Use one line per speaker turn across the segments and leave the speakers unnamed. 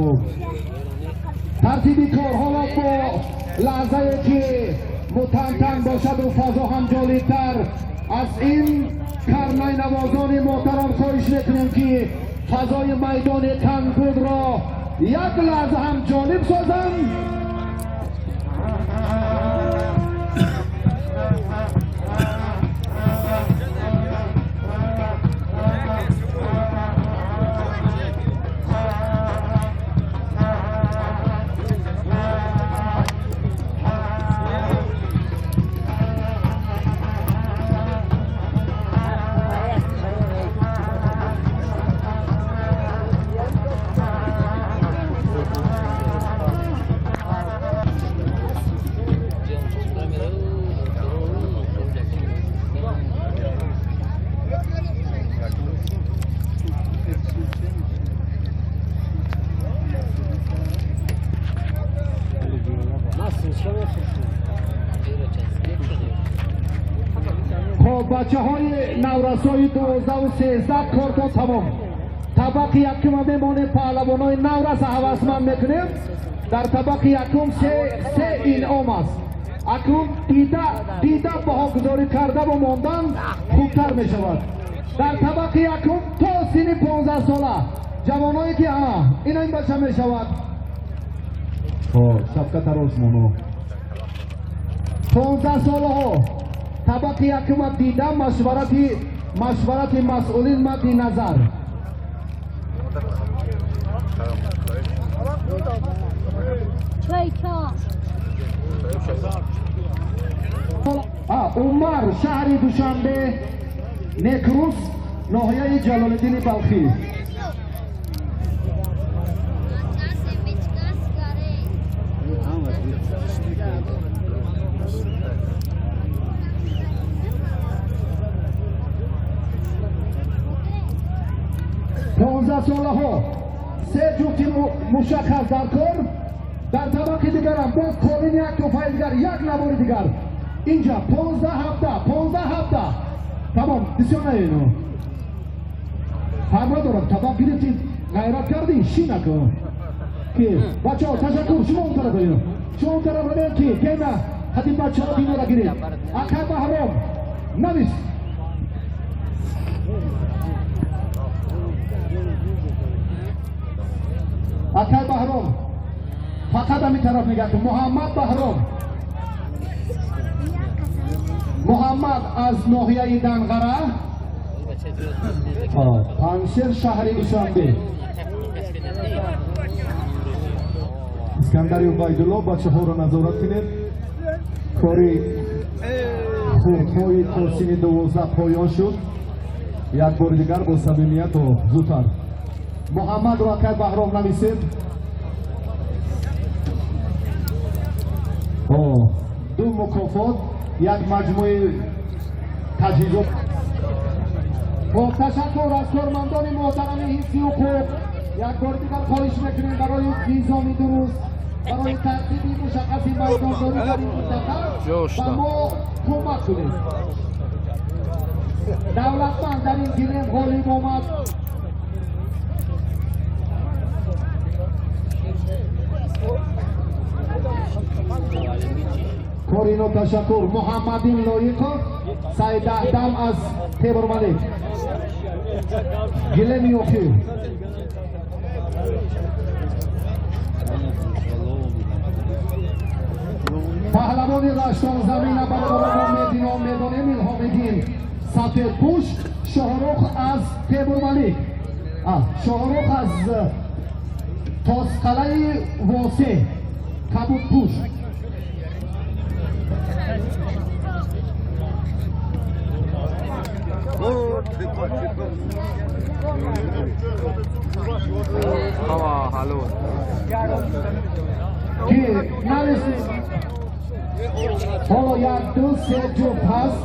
خوب ترتیبی کارها با لحظه که متنتن باشد و فضا هم جالبتر از این کرنای نوازان محترم خواهش میکنیم که فضای میدان تنگود را یک لحظه هم جالب سازم. بچه های نورسای 12 و 13 کار تا تمام. طبق یکم میمانه پهلوان های نورس حوضمند میکنیم. در طبق یکم سه انعام است. اکنون دیده بهاگذاری کرده و ماندن خوبتر می شود. در طبق یکم تا سن 15 ساله جوانایی که اینا این بچه می شود. شبکت روز مونو 15 ساله ها طبق یکم دیدم مشورت مسئولین مد نظر. عمر شهر دوشنبه نکروس ناحیه جلال‌الدین بلخی. ساله ها سه جفتی مشخص در کار. در طبق دیگر هم باز کارین یک توفای دیگر یک نوار دیگر اینجا 15 هفته تمام بسیار نه اینو فرما دارم طبق گرفتید غیرت کردین شی نکن که بچه ها تشکر شما اون طرف اینو شما اون طرف رو که گیمه حتی بچه ها دینو را گیرید اکر بحرام نویس اکر بحرام فقط همی طرف نگه کن. محمد بحرام محمد از ناحیه دنغره پنشیر شهر دوشنبه. اسکندر عبیدالله بچه ها رو نظارت کنید. کاری خورهای تا سن 12 پایان شد. یک بار دیگر با صمیمیت و زودتر محمد رو اکر بحرام نویسید. دو مکافات یک مجموعه تجهیزات. با تشکر از کارمندان محترم حفظی حقوق یک بار دیگر خواهش میکنیم برای نظام درست برای ترتیب مشخص میدانداری در این منطقه و ما کمک کنیم. دولتمند در این گیرم غالب آمد. کارینو تشکر. محمدین لایقا سعید احدم از تیبر ملک گله میوخی. پهلوان رشتان زمین برابر میدان میلهامدین سفید پوش شاهرخ از تیبر ملک شاهرخ از تاسقله واسه کبود پوش.
Hallo.
حالا یک دو سه جفت هست.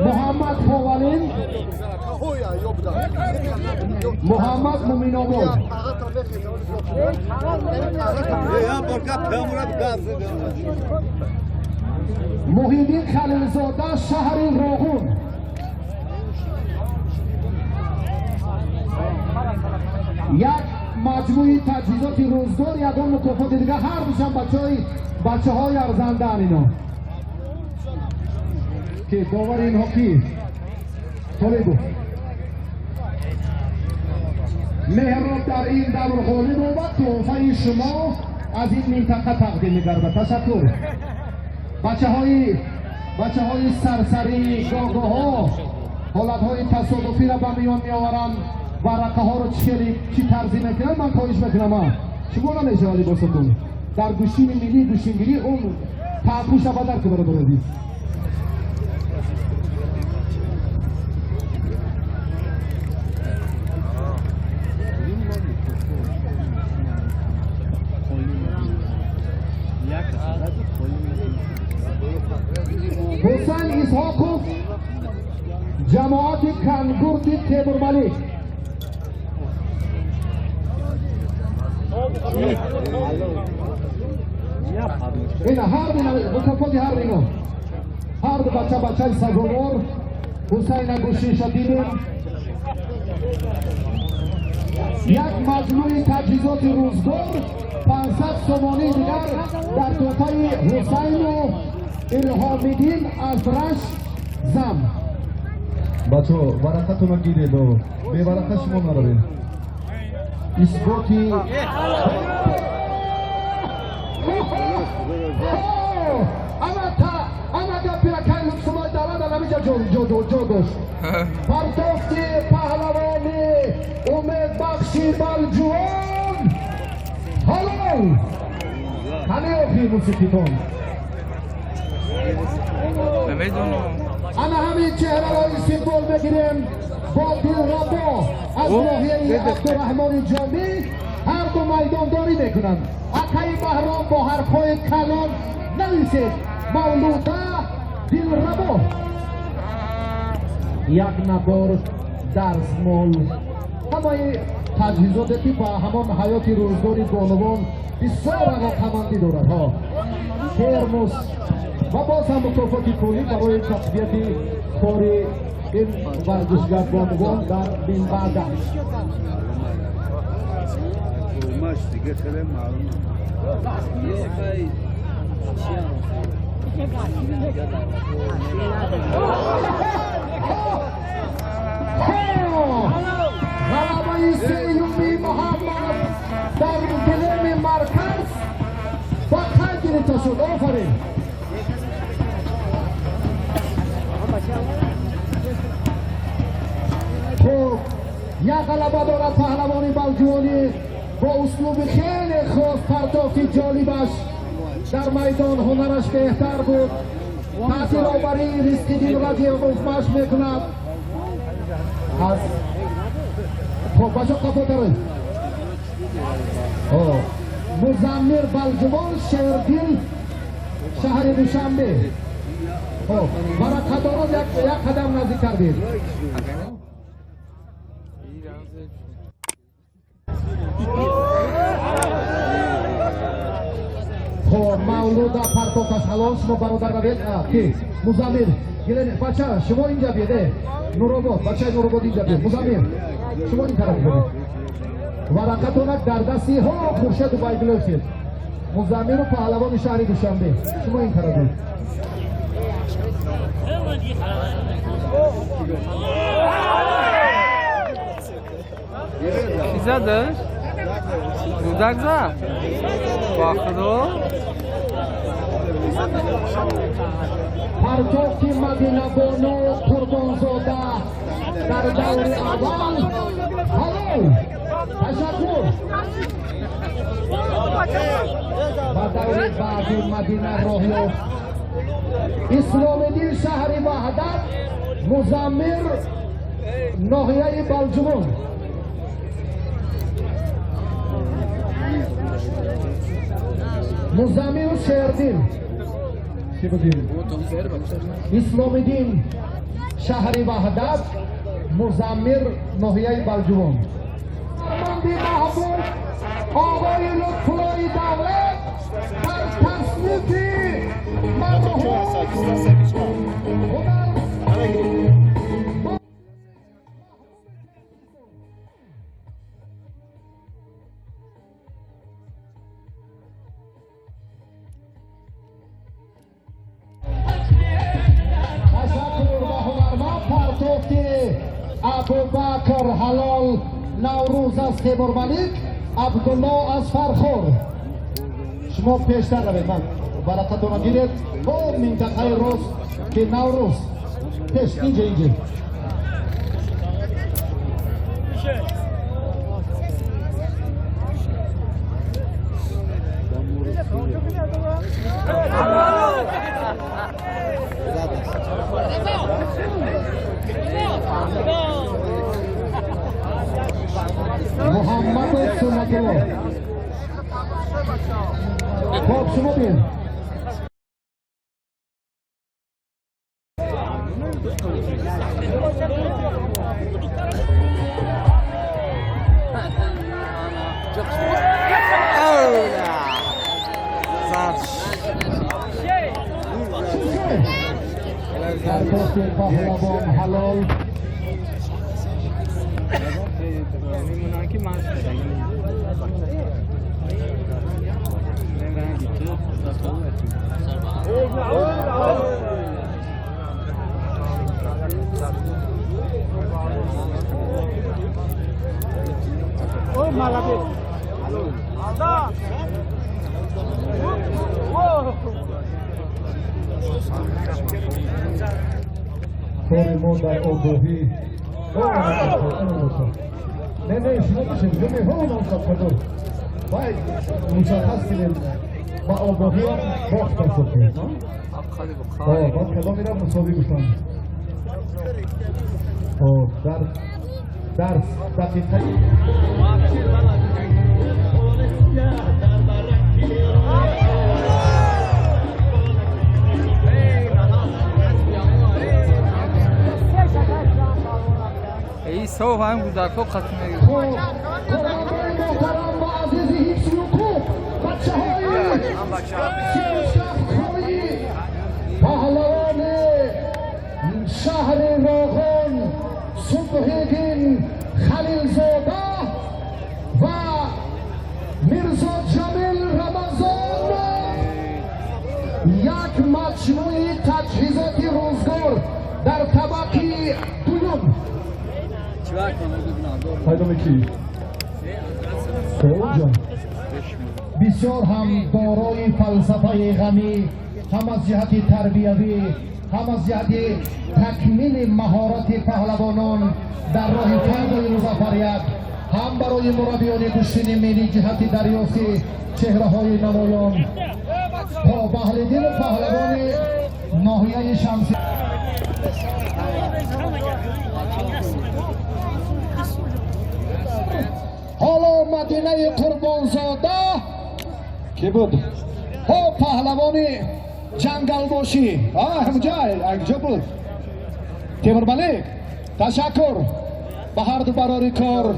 محمد فوالین محمد مومین آباد محیدین خلیلزاده شهر راغون یک مجموعی تجهیزات روزگار یگان مکافات دیگه هر دوشم بچه های ارزنده اینا که داور این هاکی تولیدو مهراب در این دور غالب و تحفه شما از این منطقه تقدیم می‌گردد. تشکر. بچه های سرسری گاگاه ها حالت های تصادفی را به میان میآورند و رقه ها رو چی ترزی میکنند. من خواهش میکنم شما نمیشه ولی باستون در گوشین ملی گوشینگیری اون تعبوش را بدر که برادردید. حسین اسحاقوف جماعت کنگورد تیمورملک این هر مکافات هر دو بچه سزاوار حسین گوشی شدیدیم یک مجموعه تجهیزات روزگار 500 تومانی دیگر در تحفه حسین و الهامیدین از رش زم. بچه ها برکتون رو گیرید و به برکت شما نروید. اثباتی اما گپیرکای لکسمای دارد نمیجا جادوش پرتافتی پهلوانی امید بخشی بلجوان هلو همه افی موسیقیتون انا همین چهره را سیمبول بگیریم با دلربا از ناحیه عبدالرحمن جامی هر دو میدانداری میکنند. اکای بهرام با حرفهای کلان نویسید مولوده دلربا یک نبار درس مول همه تجهیزاتی با همان حیات روزگاری بانوان بسیار علاقمندی دارد ها. ترموس و باز هم مکافات پولی برای تقویت کار این ورزشگر بانوان در بین بعده.
دیگه خیلی معلومه.
غلبه سیومی محمد در گلیم مرکز با خط گرفته شد. آفرین. خب یک غلبه دارد پهلوانی بلجوانی با اسلوب خیلی خاص پرتافتی جالبش در میدان هنرش بهتر بود. تأثیر آوری ریسکیدین رادیوف مشق میکند. از خب بچه قفا داره مزمیر بلجوان شهردیل شهر دوشنبه. خب برای قدارات یک قدم نزدیک کردید. خب مولوده پرتوکش حلال شما برادر روید که مزمیر گیرین بچه شما اینجا بیده نوراباد بچه نوراباد اینجا بیده مزمیر شما این طرف بیده ورقتونک در دستی ها خورشید و بایگلوشید مزمیر و پهلوان شهر دوشنبه شما این طرف بیده
چی زدش؟ دودک زد؟ باخدو؟
پرتوکی مدینه بانو قربانزاده در دور اول هلو تشکر و دور بعدی مدینه راهیو اسلامدین شهر وحدت مزمیر ناحیه بلجوان مزمیر شهردین اسلامدین شهر وحدت مزمیر ناحیه بلجوان مندی محبوب آقای لطفالای دولت در تصنیفی مرحوم گفته ابوبکر حلال نوروز از تیمور ملیک عبدالله از فرخور شما پیشتر روید من برکتون رو گیرید با منطقه روز که نوروز پیش اینجا محمد سنت الله خب شما بین در پاس پهلوان حلال طور ما در آگاهی نه شما بشید همه نامزد کدور باید مشخص کنیم با آگاهی باخت دست کنیم باید کلا میرم مساوی بشن درس دقیقه
ای صاحب هم گذرکو ختم نگید
محترم و عزیزی هیچ یوکو بچه های پهلوان شهر راغون صبحیدین خلیلزاده و میرزا جمیل رمضان یک مجموعه تجهیزاتی روزگار در طبقه دوم پیدام کی؟ جان بسیار هم دارای فلسفه غنی هم از جهت تربیوی هم از جهت تکمیل مهارت پهلوانان در راه فردای مظفریت هم برای مربیان گشتین ملی جهت دریافت چهره های نمایان با بهلدین پهلوان ناحیه شمسی حالا مدینه قربانزاده کی بود؟ ها پهلوان جنگلباشی همجا بود تیمور ملیک تشکر به هر دو برای کار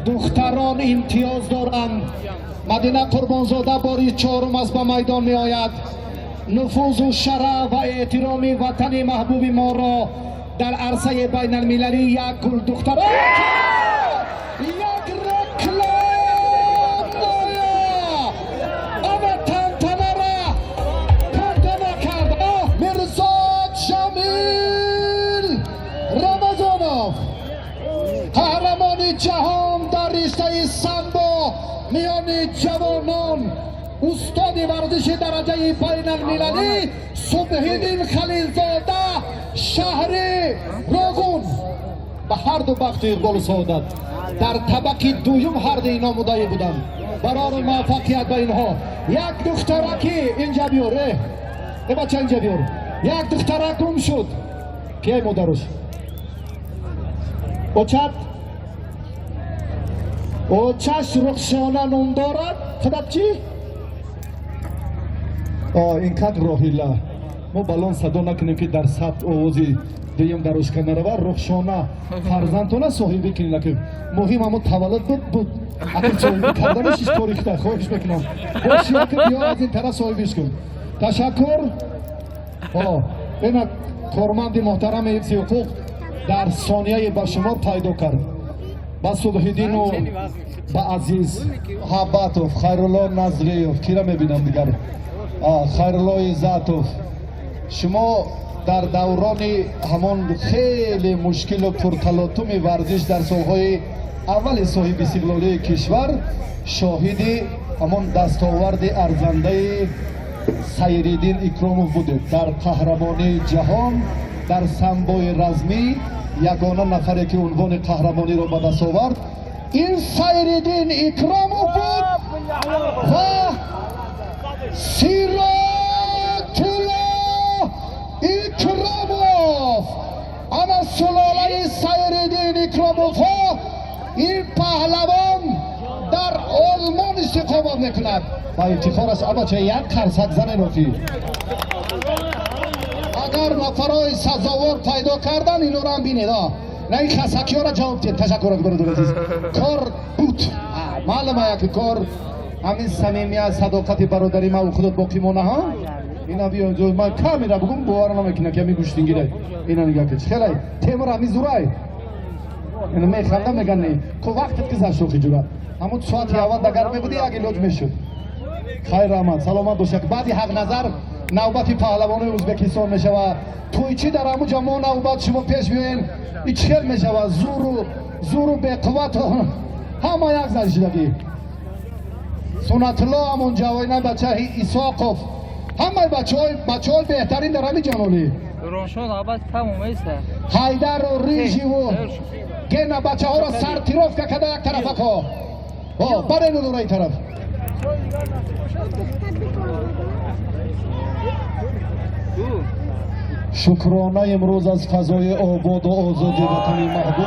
دختران امتیاز دارند مدینه قربانزاده باری چهارم از به میدان می آید نفوذ و شرف و احترام وطن محبوب ما را در عرصه بین المللی یک گل دختران یک رکلام اما تنتنه را تنتنه کرد میرزا جمیل رمضانوف قهرمان جهان در رشته سامبو میان جوانان استاد ورزش درجه بین المللی صبحیدین خلیلزاده شهر راغون به هر دو بخت اقبال و سعادت در طبقه دوم هر دو اینا مدعی بودند برای موفقیت به اینها یک دخترکی اینجا بیاره ای بچه اینجا بیار یک دخترک گم شد که مادرش اوچش رخشانه نام دارد خودت چی؟ این کد راهیلا ما بلان صدا نکنیم که در ثبت آوازی دیم در اشکا نرود رخشانه فرزندتونه صاحبی کنیم نکنیم مهم اما تولد بود اگر صاحبی کردنش ایش کاریخته خواهش بکنم باشی که بیا از این طرح صاحبیش کن تشکر این کارمند محترم حفظ حقوق در ثانیه با شما پیدا کرد با صبحیدین و با عزیز حباتوف خیرالله نظریوف کی را میبینم دیگر خیرالله عزتوف شما در دوران همان خیلی مشکل و پرتلاطم ورزش در سالهای اول صاحب استقلالی کشور شاهد همان دستاورد ارزنده سیرالدین اکرامов بوده. در قهرمانی جهان در سمبای رزمی یگانه نفری که عنوان قهرمانی را به دست آورد این سیرالدین اکرامov بود و سیراتولا اکرامov. اما سلاله سیرالدین اکرامov ها این پهلوان در آلمان استقامت میکند و افتخارش اما چه یک قرصک زن نوفی اگر نفرای سزاوار پیدا کردن اینو را هم بینید نه این خسکی ها را جواب دید. تشکر برادر عزیز. کار بود معلومه که کار همین صمیمیت صداقت برادری ما و خودت باقی مونه ها اینا بیا جو من کامیرا بگم باور نمیکنه که می گوشتین گیره اینا نگاه کن خیلی تیمور همی زورای اینا میخندم میگن نه که وقت که زشوخی جورا همون ساعت اول دگر میبودی اگه لوج میشد. خیر رحمت سلامت باشه. بعدی حق نظر نوبتی پهلوان ازبکستان میشه و تویچی در همون جمع نوبت شما پیش بیاین این چخل میشه و زور و به قوت همه یک زن شدگی سنت الله همون جواینا بچه ایساقوف همه بچه های بهترین در همین جانولی
روشن آباد تموم ایسته
حیدر و ریجی و گنه بچه ها را سرتیروف که کده یک طرف که برین رو این طرف شکرانه امروز از فضای آباد و آزادی وطن محبوب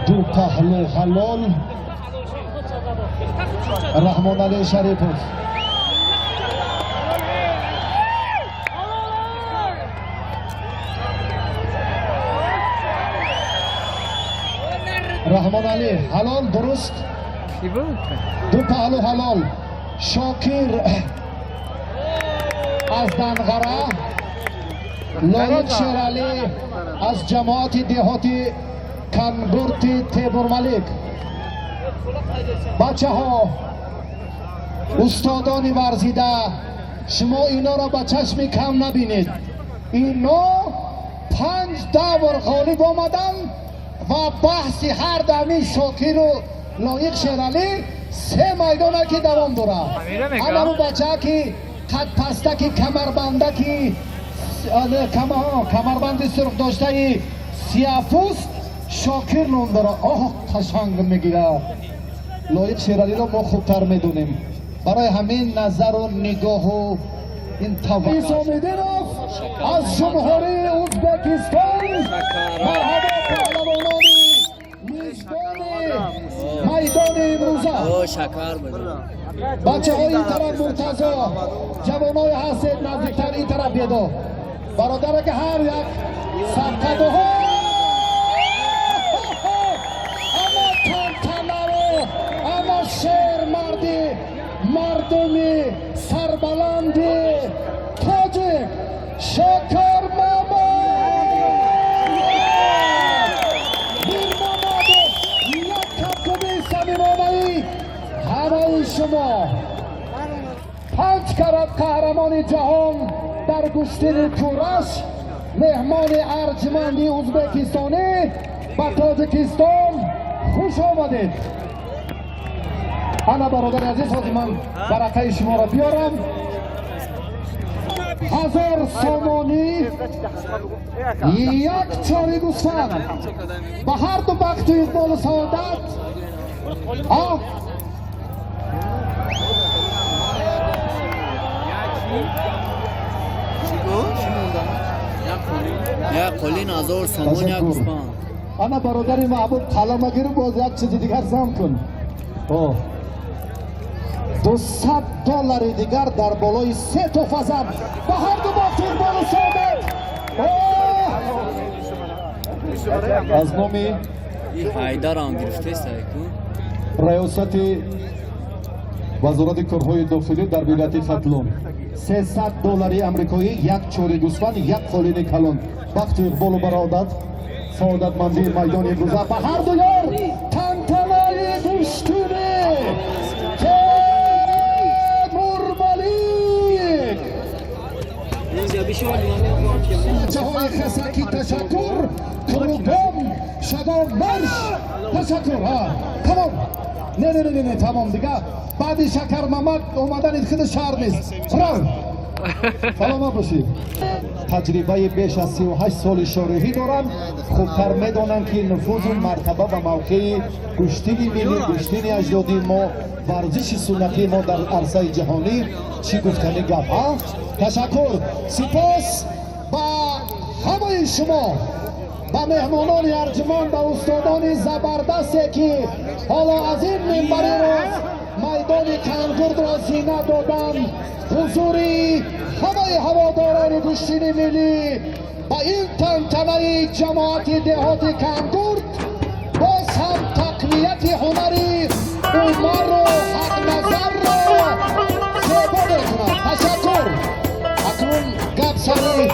دو پهلو حلال رحمان علی شریفوف رحمان علی حلال درست دو پهلو حلال شاکر از دنغره لایق شیرالی از جماعت دهاتی کنگورتی تیبور ملک بچه ها استادان ورزیده شما اینا را با چشم کم نبینید اینا 5 دور غالب آمدن و بحث هر دمی شاکر و لایق شیرالی 3 میدانه که دوام داره اما اون بچه که قد پسته که کمربنده که کمربند سرخ داشته سیاه‌پوست شاکر نام داره قشنگ میگیره لایق شیرالی را ما خوبتر میدونیم برای همین نظر و نگاه و این توقع سامیدینوف از جمهوری ازبکستان مرحبا پهلوانانی میزبان میدان امروزه
شکر بده
بچه های این طرف مرتضا جوان های حسید نزدیکتر این طرف بیدا برادره که هر یک سبقده ها اما تنتنه اما شیر مردی مردمی سربلندی تاجیک شکر ماما بیر ماما یک کبکبی سمیمانهی همه شما 5 کرات قهرمان جهان در گشتن کورش مهمان ارجمندی ازبکستانی با تاجیکستان خوش آمدید. انا برادر عزیز خود من برقه شما را بیارم 1000 سامانی یک چاری گوسفند با هر دو بخت و اقبال و سعادت
یک قلین 1000 سامان یک گوسفند
انا برادر محبوب قلمگیر باز یک چیز دیگر زم کن $200 دیگر در بالای 3 تا فزن با هر دو بخت اقبال و سعادت از نامی
این حیدر هم گرفته است
ریاست وزارت کارهای داخلی در ولایت ختلون $300 امریکایی یک چوری گوسفند یک قالین کلان بخت اقبال و برادت سعادتمندی میدان امروزه به هر دو یار تنتنه گوشتونه تیمور ملک بچه‌های خسکی تشکر کروبان شگان مرش تشکر ها تمام نه تمام دیگه بعدی شکر ممک اومدن این خود شهر نیست برای سلامت باشید تجربه بیش از 38 سال شارحی دارم خوبتر میدانم که نفوذ مرتبه و موقع کشتین ملی کشتین اجدادی ما ورزش سنتی ما در عرصه جهانی چی گفتنی گپ ها تشکر سپاس با همه شما با مهمانان ارجمند و استادان زبردستی که حالا از این منبری روز میدان کنگرد را زینه دادن حضوری همه هواداران کشتین ملی با این تنتنه جماعت دهات کنگرد باز هم تقویت هنری عمر و حق نظر را زیبا میکنند تشکر اکنون گپ سری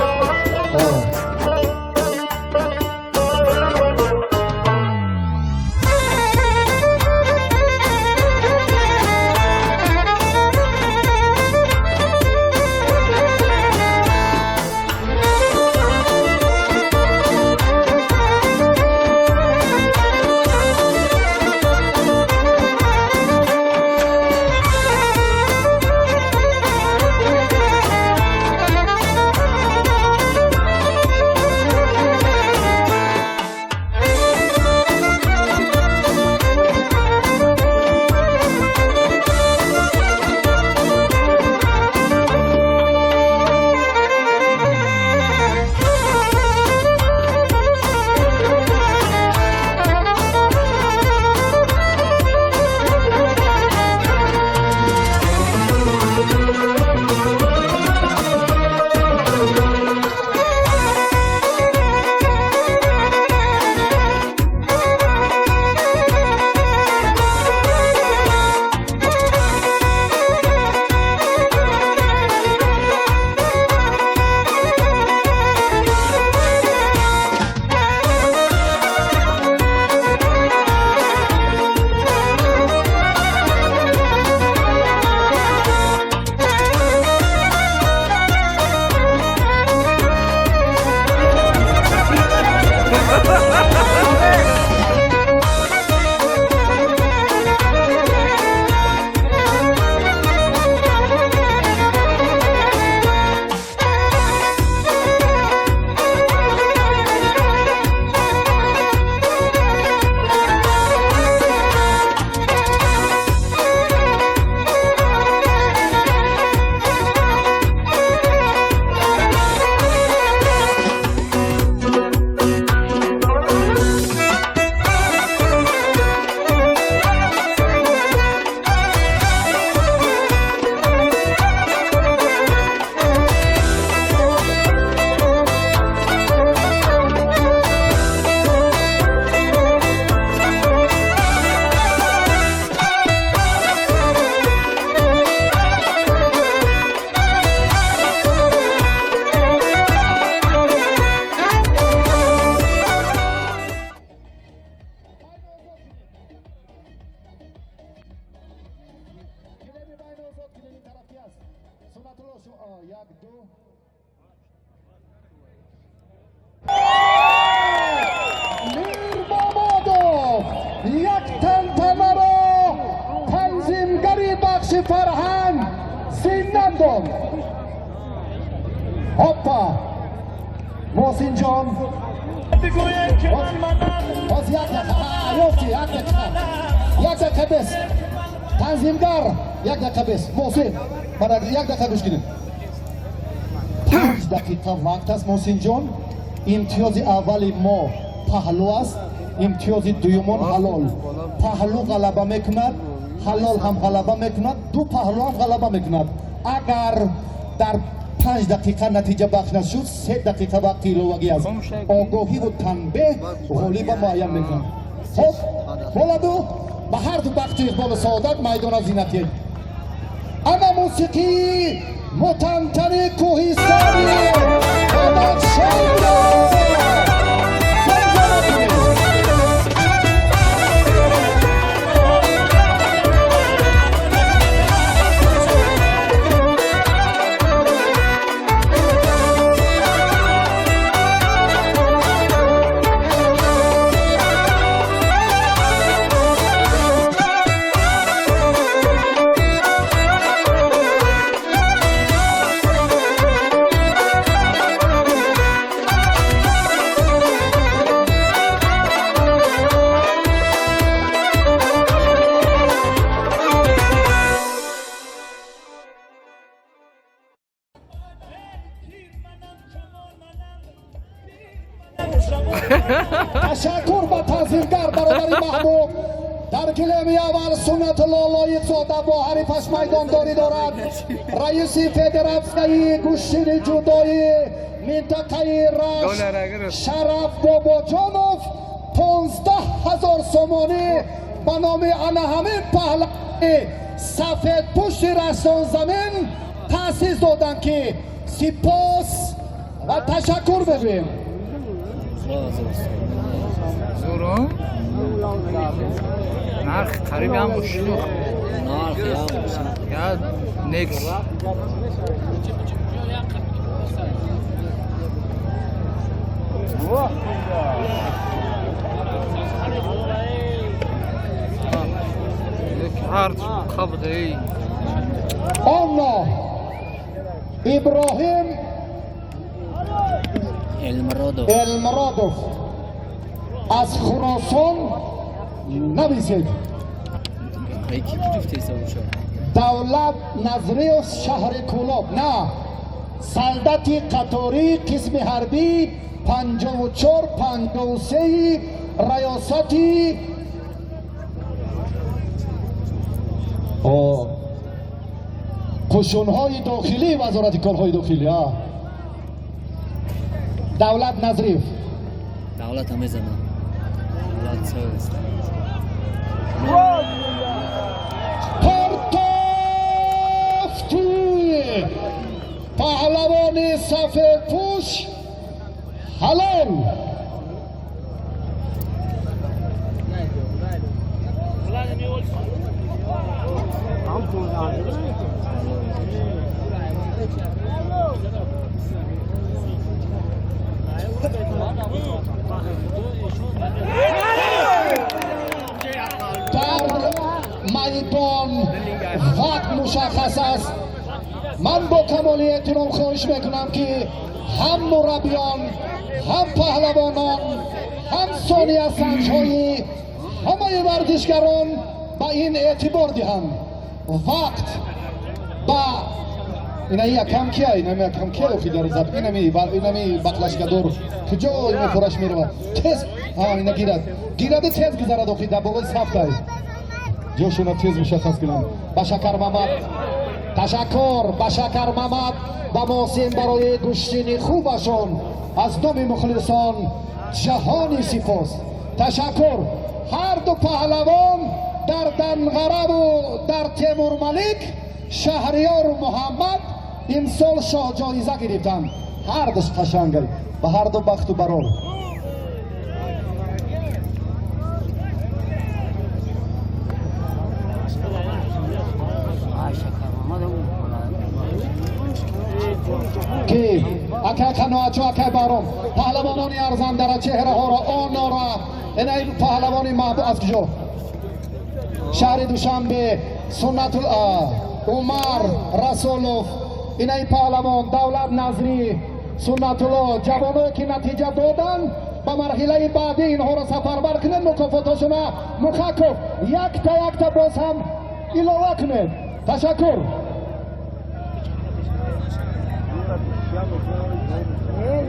فرهنگ زندان داد هاپا محسن جان باز یک دقیقه بس تنظیمگر یک دقیقه بس محسن برای یک دقیقه گوش کنید 5 دقیقه وقت است محسن جان امتیاز اولی ما پهلو است امتیاز دویمان حلال پهلو غلبه میکند حلال هم غلبه میکند دو پهلو هم غلبه میکند اگر در 5 دقیقه نتیجه بخش نشد 3 دقیقه وقت ایلوگی است آگاهی و تنبیه غالب معین میکند خب بولدو به هر دو بخش اقبال سعادت میدان زینتی اما موسیقی متنتن کوهستانی آمد شاید تشکر به تنظیمگر برادر محبوب. در گلیم اول سنت الله لایق‌زاده با حریفش میدانداری دارد. رئیس فدراسیون گوشین جودایی منطقه رشت شرف باباجانوف 15,000 سومانی به نام آن همین پهلوی سفید پوش رشتان زمین تأسیس دادند که سپاس و تشکر بگوییم.
زورم نرخ قریب هم باشید
نرخ
یا نکس هارد قبضی
آنا ابراهیم المرادوف از خراسان نویسید. دولت نظریوس شهر کولاب نه سلدتی قطاری قسم حربی 54 53 ریاستی قشونهای داخلی وزارت کارهای داخلی دولت نظریف
دولت همه زمان دولت سوست
پرتافتی پهلوان سفید پوش حلال در میدان وقت مشخص است. من با کمال احترام خواهش میکنم که هم مربیان هم پهلوانان هم ثانیه سنج‌های همه ورزشگران با این اعتبار دهند. وقت با اینا یکم کیه اینا یکم کیه خیلی زب اینمی بقلشگدور کجا اینا فرش میره تز اینا گیرد تز گذرد اخی در بالای صف دای جوشون تز مشخص کنم. بشکر محمد تشکر بشکر محمد و محسن برای گوشتین خوبشون از نام مخلصان جهانی سپاس. تشکر هر دو پهلوان در دنغرب و در تیمور ملک شهریار محمد امسال شاه جایزه گرفتند. هر دوش قشنگ و هر دو بخت و برار. که اکه کناچو اکه بارم پهلوانانی ارزان در چهره ها را آن را اینای پهلوانی محبوب از کجا شهر دوشنبه سنت عمر رسولوف اینای پهلوان دولت نظری سنت الله جوانایی که نتیجه دادن با مرحله بعدی اینها را سفربر کنید مکافاتشون مخکف یک تا باز هم علاوه کنید. تشکر.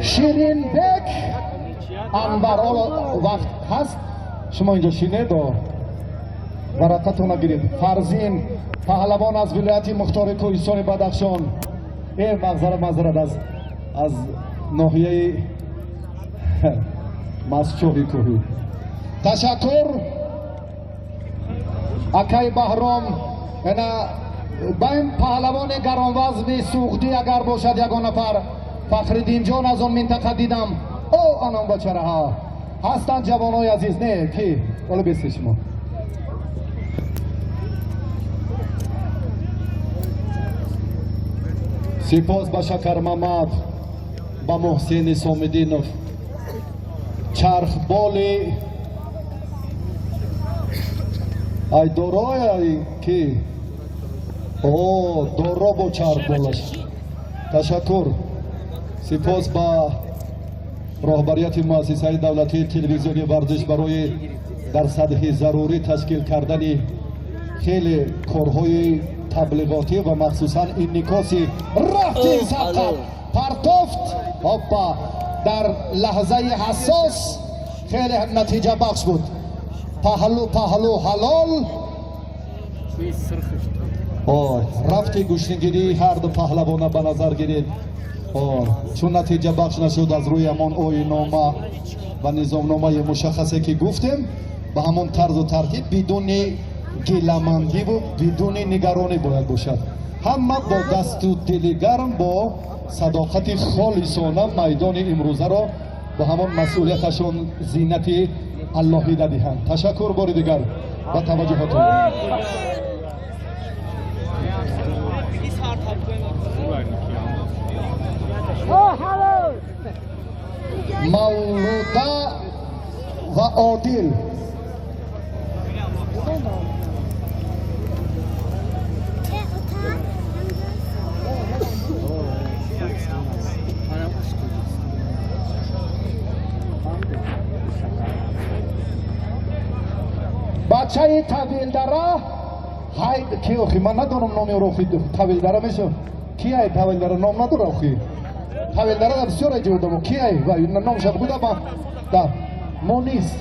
شیرین بک انور وقت هست شما اینجا شینید و برکتون نگیرید. فرزین پهلوان از ولایت مختار کوهستان بدخشان معذرت از ناحیه مسچوهی کوهی. تشکر اکای بهرام اینا با این پهلوان گرانوزن سوختی اگر باشد یگان نفر فخردین جان از اون منطقه دیدم او آنان بچره ها هستند جوانای عزیز نه کی ولی بیستی شما سپاس با شکر محمد با محسن سامدینوف چرخ بالی ای دورای ای کی او دورا با چرخ بالش. تشکر. سپاس با راهبریت مؤسسه دولتی تلویزیونی ورزش برای در سطح ضروری تشکیل کردن خیلی کارهای تبلیغاتی و مخصوصا انعکاس رفتی سطح پرتافت هاپا در لحظه حساس خیلی نتیجه بخش بود. پهلو حلال. رفتی گوشنگیری هر دو پهلوانه به نظر گیرید. چون نتیجه بخش نشد از روی همون آیین‌نامه و نظامنامه مشخصی که گفتیم به همون طرز و ترتیب بدون گیله‌مندی و بدون نگرانی باید باشد. همه با دست و دل گرم با صداقت خالصانه میدان امروزه را با همون مسئولیتشون زینت اللهی دادند. تشکر بار دیگر با توجهتون. مولوده و عادل بچه طویلدره های کی اخی؟ من ندارم نامی رو اخی. طویلدره میشه کی های طویلدره؟ نام نداره اخی. طویلدره بسیار ایجا بودم کی های؟ نام شد بودم دا مو نیست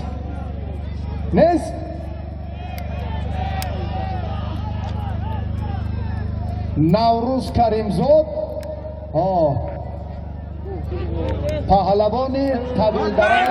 نیست؟ نوروز کریمزاد پهلوان طویلدره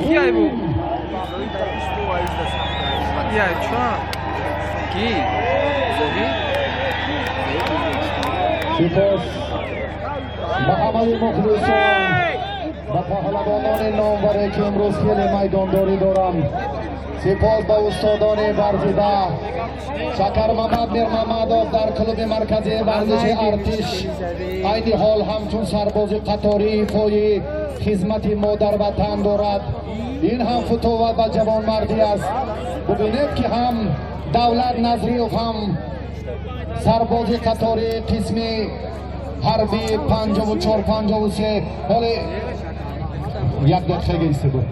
Kiaj bu? Kiaj čo? Ki? Zovi?
سپاس به همه مخلصان و پهلوانان ناموری که امروز خیلی میدانداری دارم. سپاس به استادان برزیده شکر محمد میر محمدov در کلوب مرکزی ورزش ارتش این حال همچون سرباز قطاری ایفای خدمت ما در وطن دارد. این هم فتوت و جوانمردی است. ببینید که هم دولت نظریف هم سرباز قطاری قسم حربی 54 53 حالی یک دقیقه ایسته بود.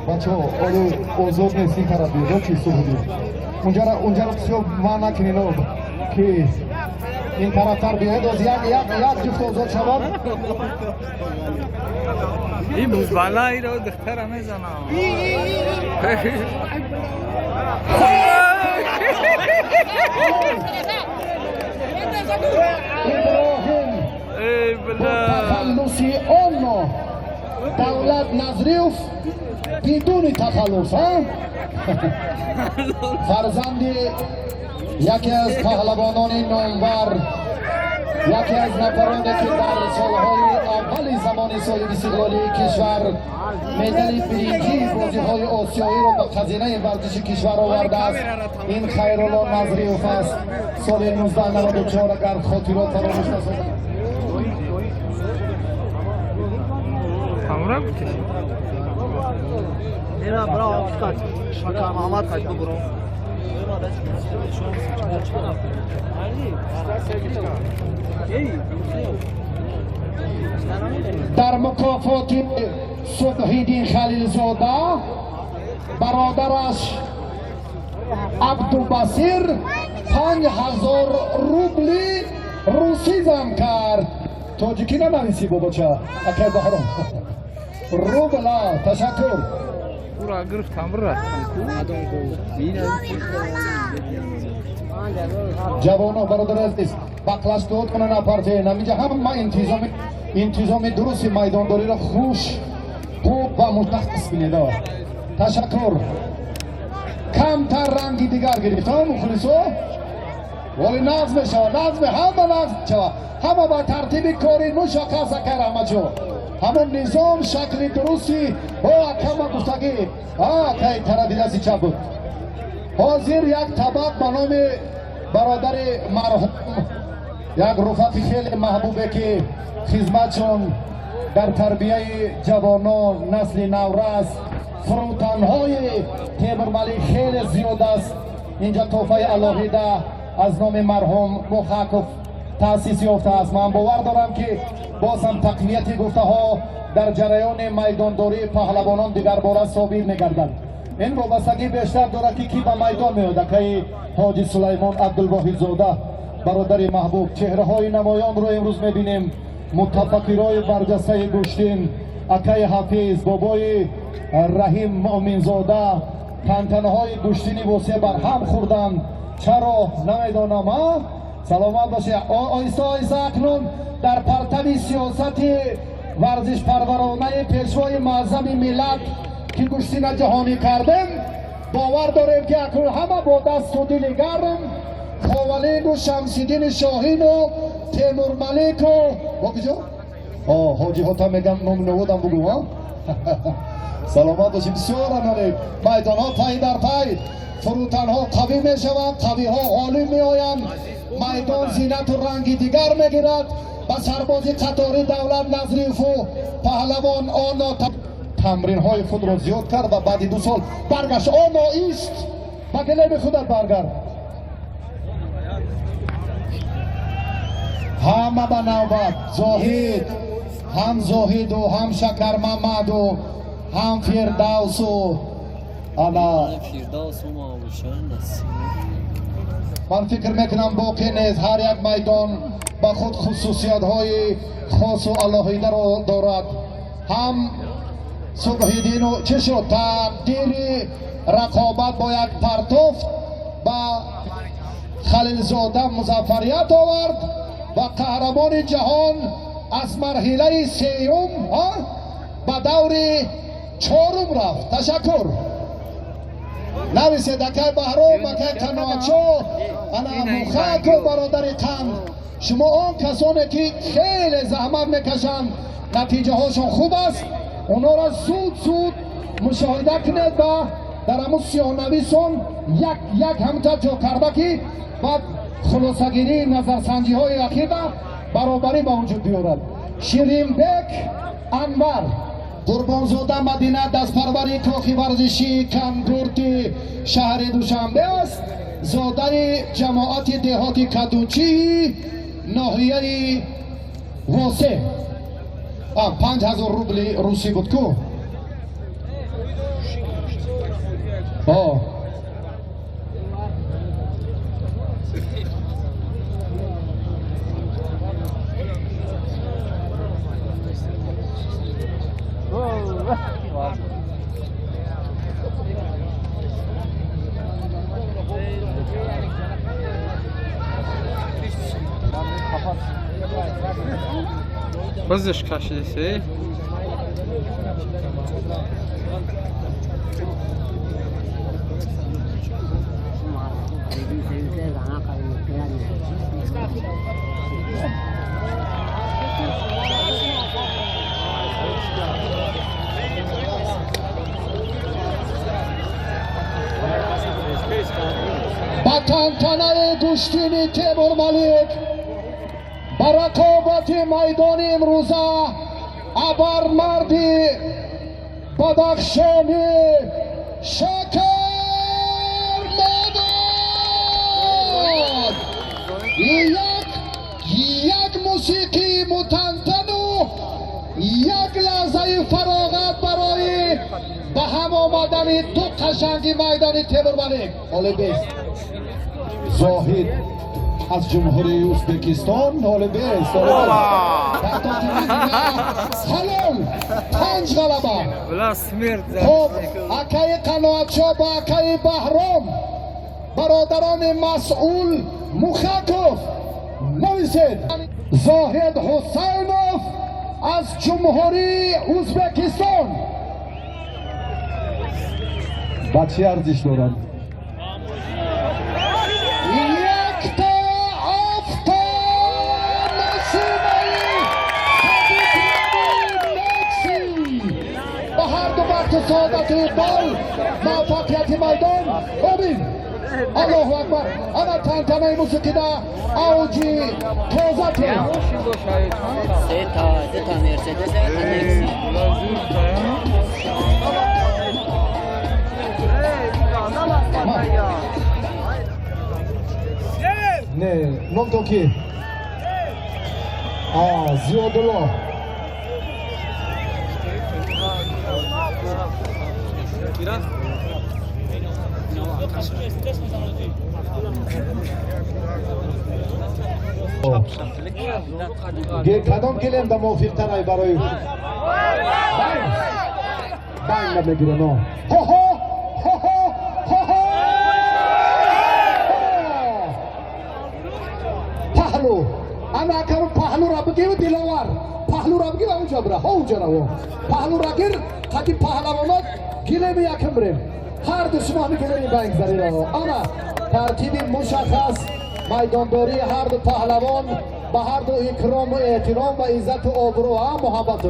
بچه ها اوزاد نیست این طرف بیاد چی سو اونجا رو بسیار ما نکنین که این طرف تر بیاد از یک جفت اوزاد شود.
این بوزبالا ای رو دختر میزنم.
ابراهیم تخلصی اونو دولت نظریف بدون تخلص فرزند یکی از پهلوانان نامور، یکی از نفرانی که در سالهای اول زمان استقلالی کشور مدال برنجی بازی‌های آسیایی را به خزینه ورزش کشور آورده است. این خیرالله نظریف است. سال 1994 اگر خاطرات فراموش نشود.
Hamura bitir.
Nera bravo kaç. Şaka Ahmet kaç bu bro.
در مکافات صبحیدین خلیلزاده برادرش عبدالبصیر 5000 روبلی روسی زم کرد. تاجیکی ننویسی بابا چه اکه بحرام روبلا. تشکر.
پورا گرفتم رفتم
جوانو برادر عزیز بقلش دود کنن اپارته نمیجا همه انتظام درست میدانداری را خوب و مشخص بینید. تشکر. کمتر رنگی دیگر گرفتم مخلصو ولی نظم شو نظم همه نظم شو همه با ترتیب کاری مشخص کرد همه جو همون نظام شکل درستی او کم گفتگی که طرفی دستی چپ بود. حاضر یک طبق به نام برادر مرحوم یک رفقی خیلی محبوبه که خدمتشون در تربیه جوانان نسل نورس فروتنهای تیمورملی خیلی زیاد است. اینجا تحفه الهیده از نام مرحوم مخاکف تأسیس یافته است. من باور دارم که باز هم تقویت گفته ها در جریان میدانداری پهلوانان دیگر باره ثابت می‌گردد. این وابستگی بیشتر دارد که کی به میدان میآید که حاجی سلیمان عبدالواحد زاده برادر محبوب. چهره های نمایان رو امروز میبینیم. متفکرای برجسته گوشتین اکای حافظ بابای رحیم مؤمن زاده تنتنه های گوشتینی واسه بر هم خوردن. چرا نمیدانم ها؟ سلامت باشه. آیسته آیسته اکنون در پرتب سیاست ورزش پرورانه پیشوای معظم ملت که گوشتین جهانی کردیم باور داریم که اکنون همه با دست و دل گرم خاولین و شمسیدین شاهین و تیمور ملیک و کجا؟ حاجی حتا میگم نمونودم بگو ها؟ سلامت باشیم. بسیار عمالی میدان ها پای در پای فروتن ها قوی می شوند قوی ها عالی می آیند میدان زینت و رنگی دیگر می گیرد و سربازی قطاری دولت نظریف و پهلوان آن تمرین های خود را زیاد کرد و بعد 2 سال برگشت آن ایست و گله خودت برگرد. همه به نوبت زاهد هم زاهد و هم شکر محمد و هم فردوس و انا من فکر میکنم باقی نیست. هر یک میدان با خود خصوصیت های خاص و الهیده را دارد. هم صبحیدین و چه شد تقدیر رقابت با یک پرتفت با خلیل زاده مظفریت آورد و قهرمان جهان از مرحله 3 به دور 4 رفت. تشکر. نویسید اکای بهرام اکای قناعتشو انا مخاک و برادر قند شما آن کسانی که خیلی زحمت میکشند نتیجه هاشون خوب است اونا را زود مشاهده کنید و در همون سیانویسون یک همتا جو کرده که بعد خلاصگیری نظرسنجی های اخیر برابری با وجود بیارد. شیرین بک انور قربانزاده مدینه دست پروری کاخی ورزشی کندورتی شهر دوشنبه است. زاده جماعت دهاتی کدوچی ناحیه واسه 5000 روبل روسی بود کو
بازش کشیدی
با تنتنه گوشتین تیمور ملیک با رقابت میدان امروزه ابرمردی بدخشانی شکر مداد یک موسیقی متنتن و یک لحظه فراغت برای به هم آمدن 2 قشنگی میدان تیمور ملیک. حالا بیست زاهد از جمهوری ازبکستان نال بیست سلام 5 غلبه
بلا سمیرد
خب اکای قناعتشاه با اکای بهرام برادران مسئول مخکف نویسید زاهد حسینوف از جمهوری ازبکستان با چی ارزش دارن؟ یک تا آفتاب نشیمایی نکسی با هر دو وقت سعادت بال موفقیت میدان آمین الله اکبر انا تنتنه موسیقی دا اوجی توزتی
سه تا مرسدس و نکسی
نه نام تو کی؟ زیادالله کدام کلیم دا موفق تنهای برای باین نمیگیره نه پهلو انا اکرم پهلو را بگیم دیلوار پهلو را بگیم اونجا برا اونجا رو پهلو را گیر تاکی پهلوانات گیله می یکم بریم هر دشمانی گیله بینگ زری رو انا ترتیبی مشخص میدانداری هر دو پهلوان با هر دو اکرام و احترام و عزت و آبرو و محبت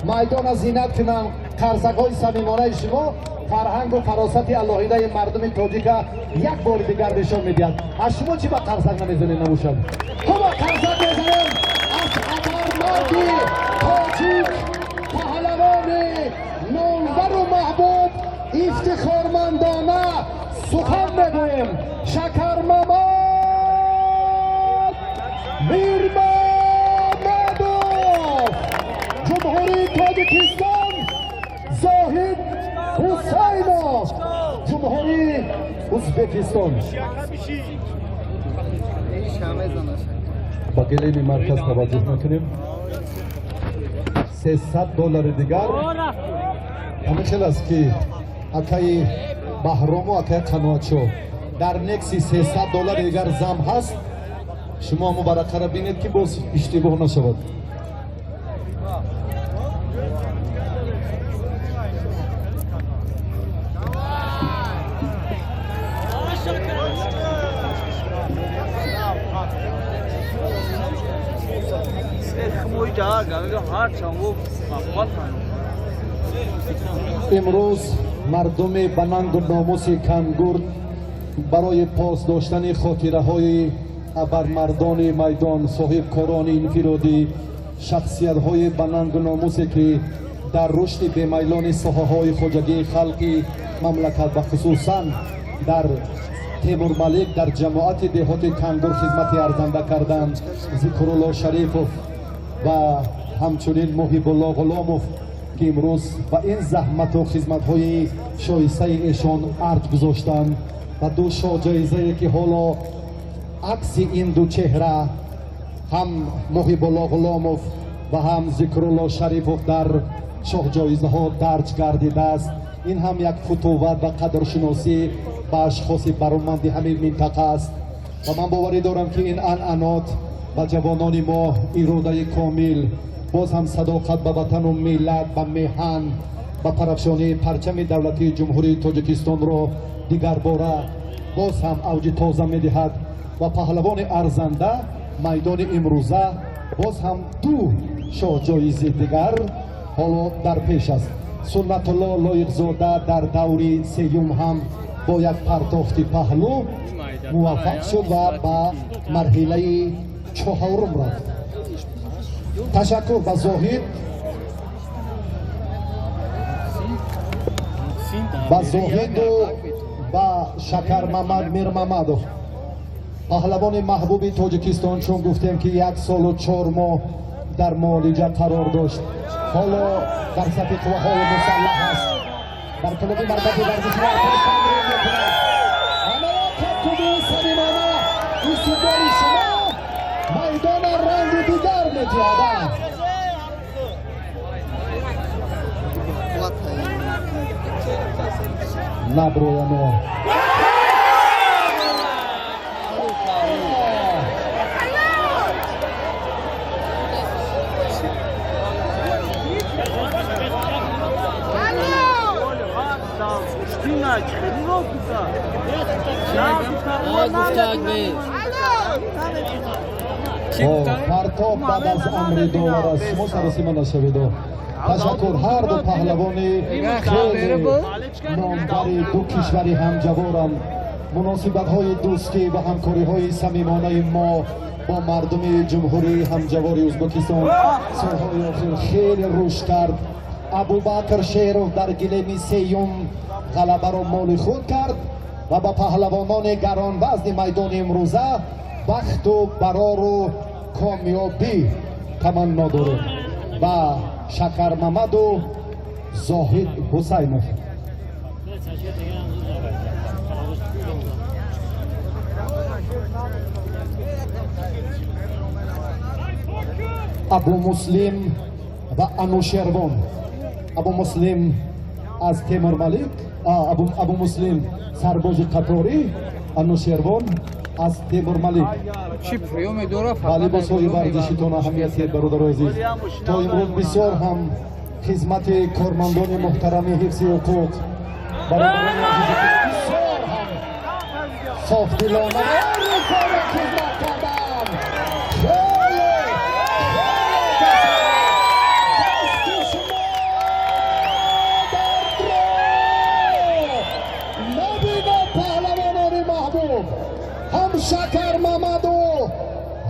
میدان زینت کنم قرصک های صمیمانه شما فرهنگ و فراست اللهیده مردم تاجیک یک بار دیگر نشان میدهد از شما چی با قرصک نمیزنید نموشد خب قرصک میزنیم از ابرمردی تاجیک پهلوان نامور و محبوب افتخارمندانه سخن میگوییم شکر محمد میر محمدوف جمهوری تاجیکستان زاهد حسینوف جمهوری ازبکستان با گلیم مرکز توجه میکنیم $300 دیگر همه چل است که اکای بهرام و اکای قناعتشاه در نکسی $300 دیگر زم هست شما مبارکه را بینید که باز اشتباه نشود امروز مردم بننگ و ناموس کنگورد برای پاس داشتن خاطره های ابرمردان میدان صاحب کاران انفرادی شخصیت های بننگ و ناموسی که در رشد بمیلان ساحه های خواجگی خلقی مملکت و خصوصا در تیمور ملک در جماعت دهات کنگور خدمت ارزنده کردند ذکرالله شریفوف و همچنین محیب الله غلاموف که امروز با این زحمت و خدمت های شایسته ایشان ارج گذاشتند و دو شاه جایزه که حالا عکس این دو چهره هم محیب الله غلاموف و هم ذکرالله شریفوف در شاه جایزه ها درج گردیده است این هم یک فتوت و قدرشناسی به اشخاص برآمد همین منطقه است و من باوری دارم که این عنعنات و جوانان ما اراده کامل باز هم صداقت به وطن و ملت و میهن و پرافشانی پرچم دولتی جمهوری تاجیکستان را دیگر باره باز هم اوج تازه میدهد و پهلوان ارزنده میدان امروزه باز هم دو شاه جایزه دیگر حالا در پیش است سنت الله لایقزاده در دوری سیوم هم با یک پرتافت پهلو موفق شد و به مرحله چهارم رفت تشکر به زاهد و به شکر محمد میر محمدوف پهلوان محبوب تاجیکستان چون گفتیم که 1 سال و 4 ماه در معالجه قرار داشت حالا در سطح قواهای مسلح است در طلب مرکز ورزشی عملیات صمیمانه ایستگاهی نبرویانو
گفتگ به
پرتاب بعد از امر داور است ما سرسیمه نشویدو تشکر هر دو پهلوانی خیلی نامبری دو کشوری همجوارند مناسبت های دوستی و همکاری های صمیمانه ما با مردم جمهوری همجواری ازبکستان سالهای آخر خیلی رشد کرد ابوبکر شیروف در گلیم سیوم غلبه را مال خود کرد و با پهلوانان گران وزن میدان امروزه بخت و برار و کامیابی تمنا داریم و شکر محمد و زاهد حسینов ابو مسلم و انوشیروان ابو مسلم از تیمور ملیک ابو مسلم سرباز قطاری انوشیروان از تیمور ملیک
چی پریوم دوره
لباس‌های ورزشیتان اهمیتی برادر عزیز تا امروز بسیار هم خدمت کارمندان محترم حفظ حقوق برادران عزیز بسیار هم صافدلانه خدمت کردند خیلی دست شما در نبیده پهلوانان محبوب هم شکر محمد و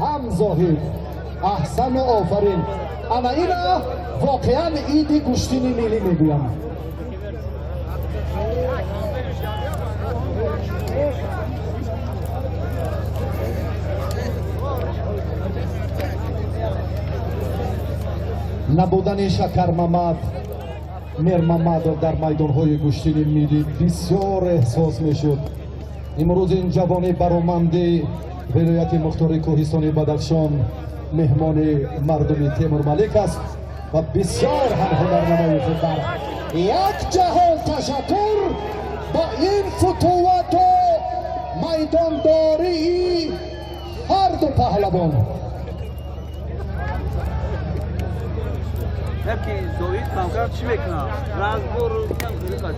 هم زاهد احسن و آفرین اما اینا واقعا ایدی گوشتینی میلی میگویم نبودن شکر محمد میر محمد در میدان های گوشتینی میلی بسیار احساس میشد امروز این جوان برآمنده ولایت مختار کوهستان بدخشان مهمان مردم تیمور ملیک است و بسیار هم هنرنمای خود در یک جهان تشکر با این فتوت و میدانداری هر دو پهلوان
یکی زاهد کامکار چی بکنه؟ رازبور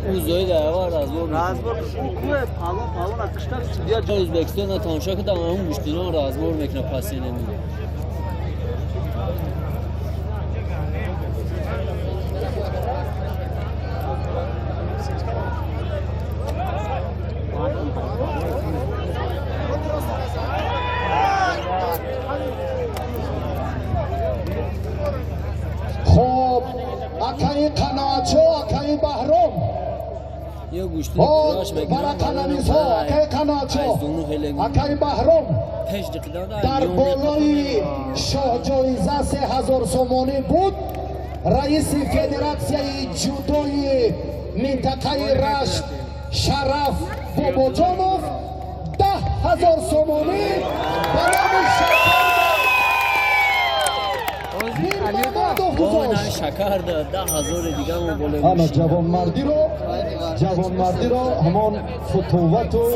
او زاهد ایوار رازبور
رازبور کوه پالون اکشتر
بیا جا ازبکستان تماشا کردم اون گوشتینا رازبور میکنه پسی نمیده
خب اکای قناچو اکای بحرم
یا گوشتینا کراش میکنه
برقنمیز ها اکای قناچو اکای بحرم در بالای شاه جایزه 3000 سومانی بود رئیس فدراسیای جودوی منطقه رشت شرف باباجانوف 10,000 سومانی برای
شکر داد 10,000 دیگه ما بوله
اما جوان مردی را همان فتوت و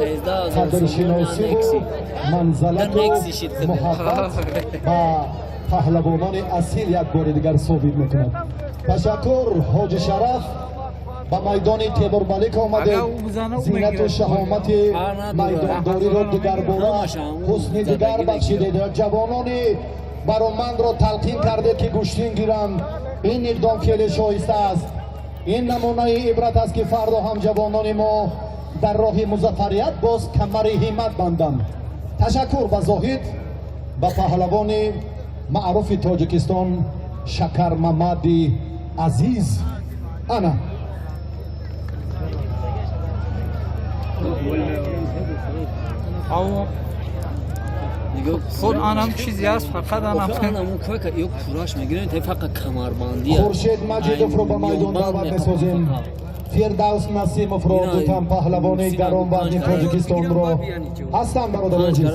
قدرشناسی و منزلت و محبت و پهلوانان اصیل یک بار دیگر ثابت میکند تشکر حاج شرف با میدان تیمور ملیک آمده زینت و شهامت میدانداری را دیگر باره حسن دیگر بخشیده جوانان برآمند را تلقین کرده که گوشتین گیرند این اقدام خیلی شایسته است این نمونه عبرت است که فردا هم جوانان ما در راه مظفریت باز کمر همت بندند تشکر به زاهد و پهلوان معروف تاجیکستان شکر محمد عزیز انا
خود آنم چیزی هست فقط آنم
اون که یک کراش میگیرن تا فقط کمربندیه
خورشید مجیدوف رو به میدان دعوت میسازیم فردوس نسیموف رو دوتن پهلوان گران وزن تاجیکستان رو هستن برادر عزیز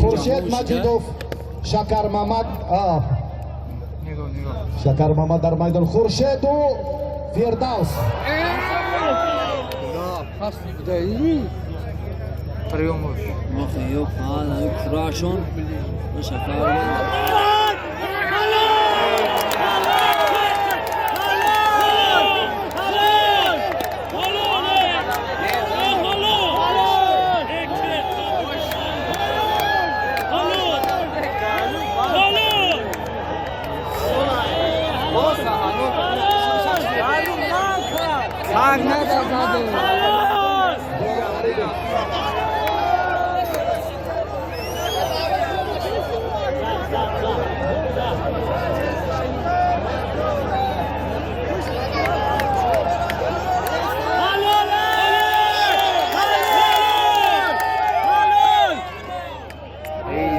خورشید مجیدوف شکر محمد شکر محمد در میدان خورشید و فردوس
خاصی بدایی پریوموش
مخیو پالا کراشون مشکل
آگ نزده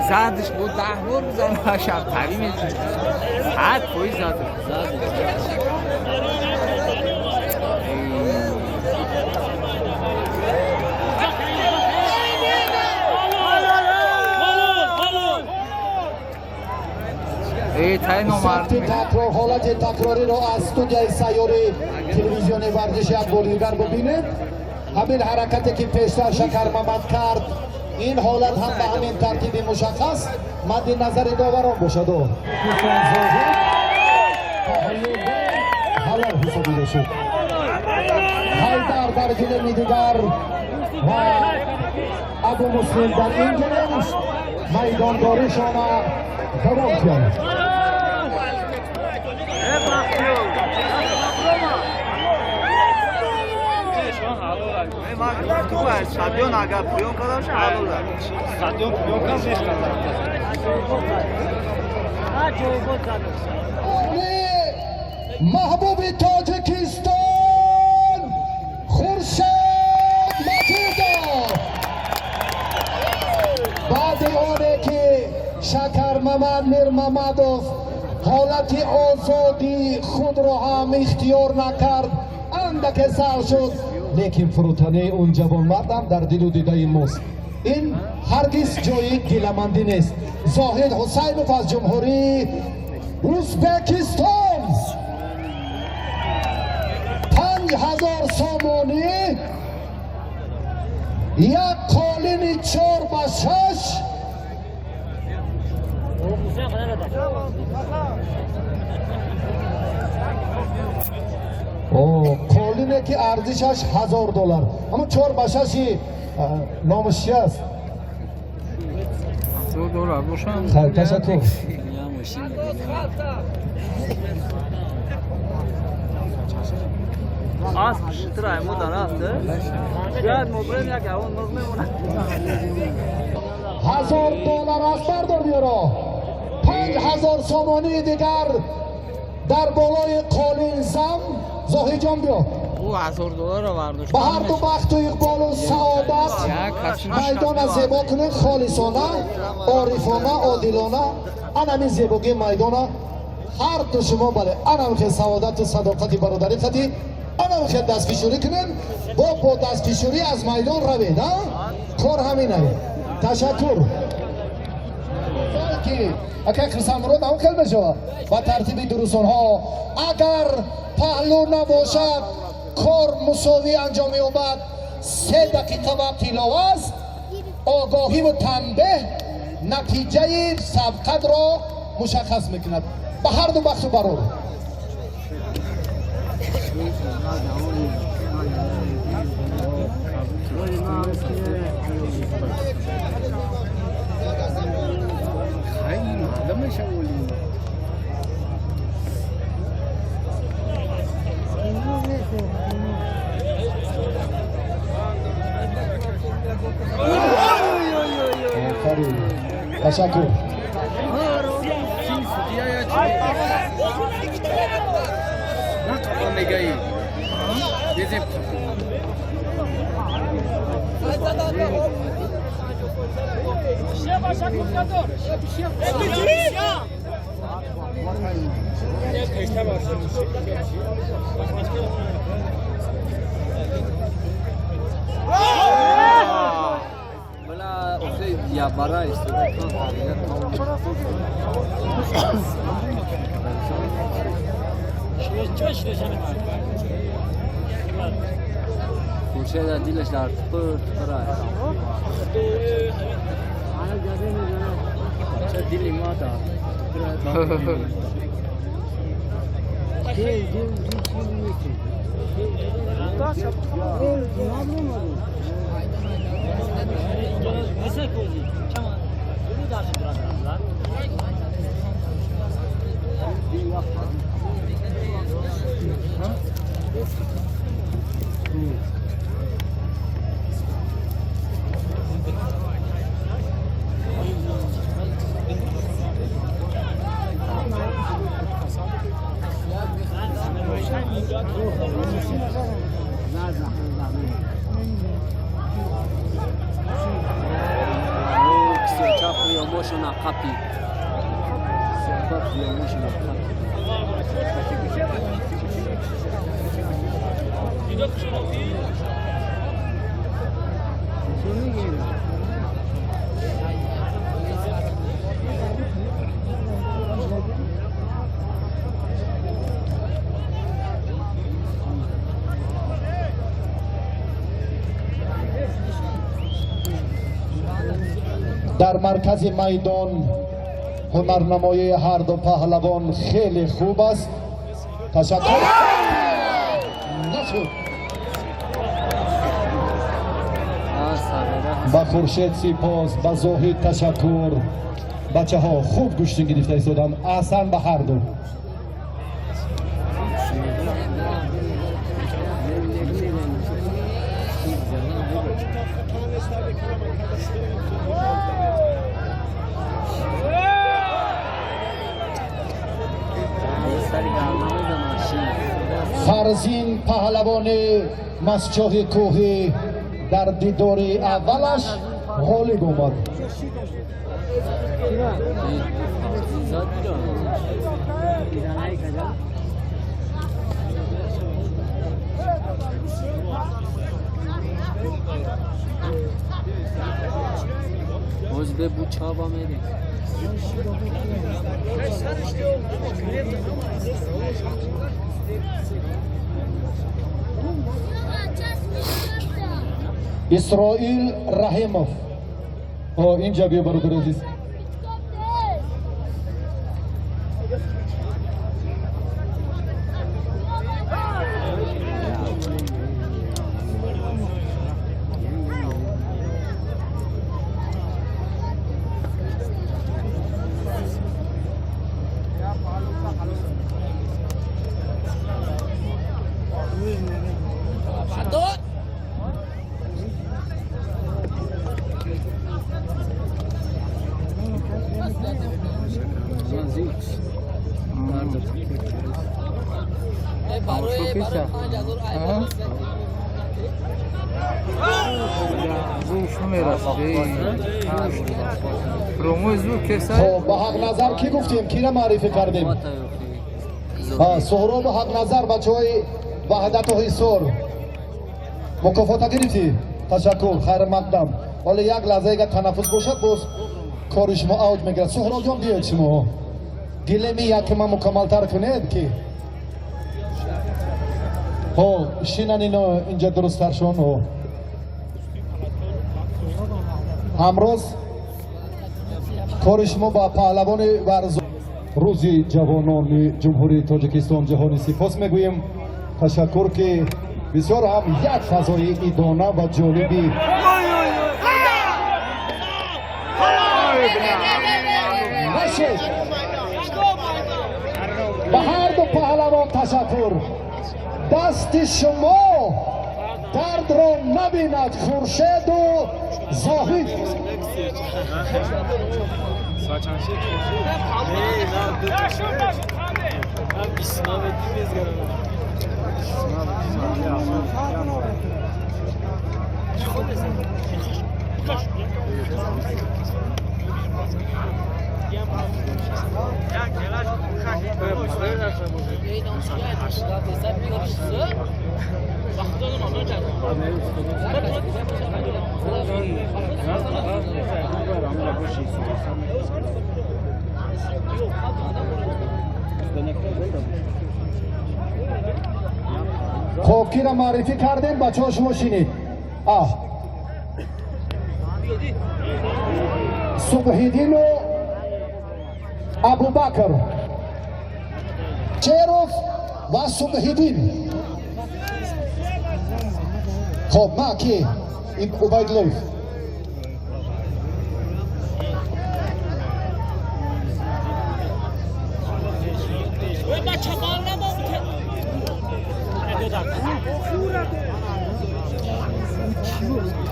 زدش بود 10 بار بزنه شب تری میزنه حد پوی زده
حالت تکراری رو از استودیوی سیاری تلویزیون ورزش یک بازیگر ببینید. همین حرکتی که پیشتر شکر محمد کرد این حالت هم به همین ترتیب مشخص مد نظر داوران باشد. حلال حسابیده شد. حیدر در جلوی دیگر و ابو مسلم در این جلوش میدانداریشان دوام کرد.
Stadion agar puyon kadar şey alırlar. Stadion puyon kadar şey
محبوب تاجیکستان خورشید مجیدov بعد آنه که شکر محمد میر محمدov حالت آزادی خود را هم اختیار نکرد اندک سر شد لیکن فروتنه اون جوان مردم در دل و دیده ماست. این هرگز جای گیلمندی نیست. زاهد حسینوف از جمهوری ازبکستان 5000 سامانی یک قالین 4/6 قالینه که ارزشش $1000 اما 4/6 نامش چی است؟
$1000 باشم
خیلی تشکر.
Az pişirtir ayımı da rahattı. Şöyle mobilem ya ki onun nozme ona.
$1000 از بردار بیارا 5000 سامانی دیگر در بالای قالین زم زاهی جان بیا
او $1000 رو برداشت
به هر دو بخت و اقبال و سعادت میدان زیبا کنید خالصانه عارفانه عادلانه انمی زیباگی میدان هر دو شما بله انم که سعادت و صداقتی برادری خدی انم که دستفشوری کنید با دستفشوری از میدان روید کار همینه. تشکر. اگر خرسان رو نام کل بشو با ترتیب درستان ها اگر پهلو نباشد کار مساوی انجام یابد 3 دقیقه وقت علاوه است. آگاهی و تنبیه نتیجه سبقت را مشخص میکند به هر دو بخش و برور. تشکر.
یا برای استودیو خورشید از دیلش در تپر است. چه دیلی ما دار. Motion a copy. Motion a copy.
در مرکز میدان هنرنمایی هر دو پهلوان خیلی خوب است. تشکر. نشد. با خورشید سپاس، با زاهد تشکر. بچه ها خوب گوشتین گرفته ایستادن. احسن به هر دو. فرزین پهلوان مسجد کوهی در دیدار اولش غالب اومد.
باز به بوچابا میری.
اسرائیل رحیموف. اینجا بیا برادر عزیز. با حق نظر کی گفتیم؟ کی را معرفی کردیم؟ سهراب حق نظر بچه های وحدت و حصار مکافات گرفتی؟ تشکر، خیر مقدم. ولی یک لحظه اگر تنفس باشد باز کار شما اوج میگیرد. سهراب جان بیاید شما گلمی یک ما مکمل تر کنید که شینن اینا اینجا درست تر شون. امروز کار شما با پهلوان ورزش روز جوانان جمهوری تاجیکستان جهانی سپاس میگوییم. تشکر که بسیار هم یک فضای ایدانه و جالبی به هر دو پهلوان تشکر. دست شما درد را نبیند خورشید و زاهد. خب کی را معرفی کردیم بچه ها شما شینید صبحیدین و ابوبکر چیروف و صبحیدین خب ما کی این عبیدالله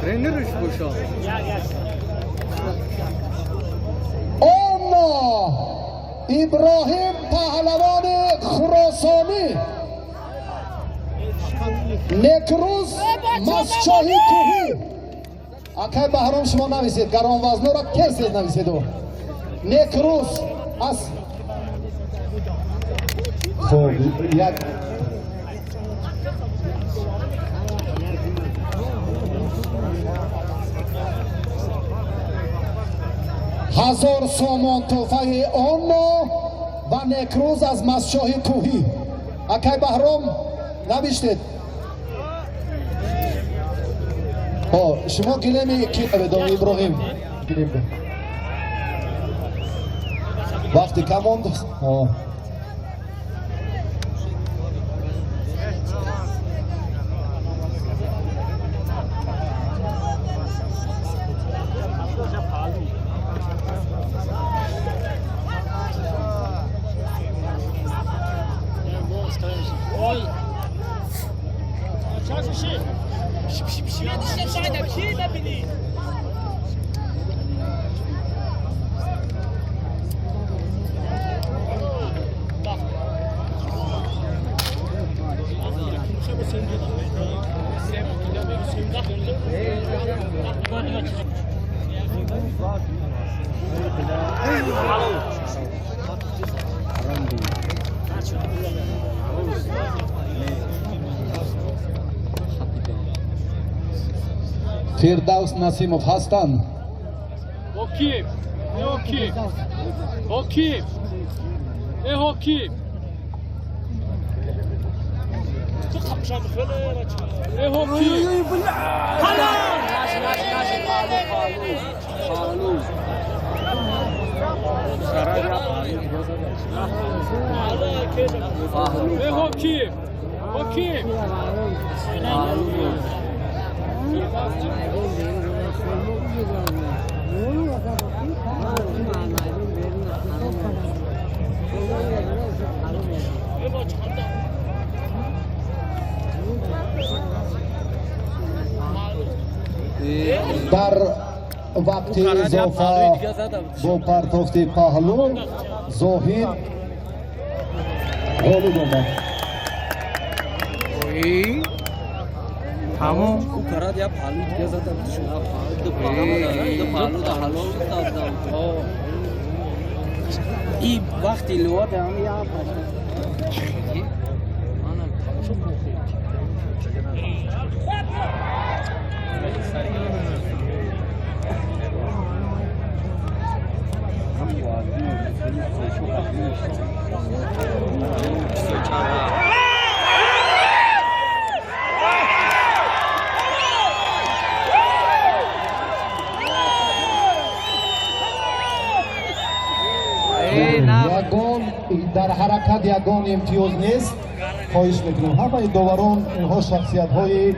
Treneriş boşa.
اما ابراهیم پهلوان خراسانی نکروز مسچاهی کوهی اکای بهرام شما نویسید گران وزنو را کسی نویسید نکروز از خب یک هزار سامان توفه آنما و نکروز از مسچاهی کوهی اکای بهرام نوشتید شما گلمی کی بدون ابراهیم وقتی کماند فردوس نسیمов هستند
حکیم حکیم حکیم حکیم حکیم حکیم حکیم
در وقت اضافه با پرتافت پهلو زاهد غالب آمد
همون
او کرد یا پالو دیگه زدم شما پالو دا حلو دادم این وقتی لوات هم یا
یگان در حرکت یگان امتیاز نیست خواهش میکنم همه داوران اینها شخصیت های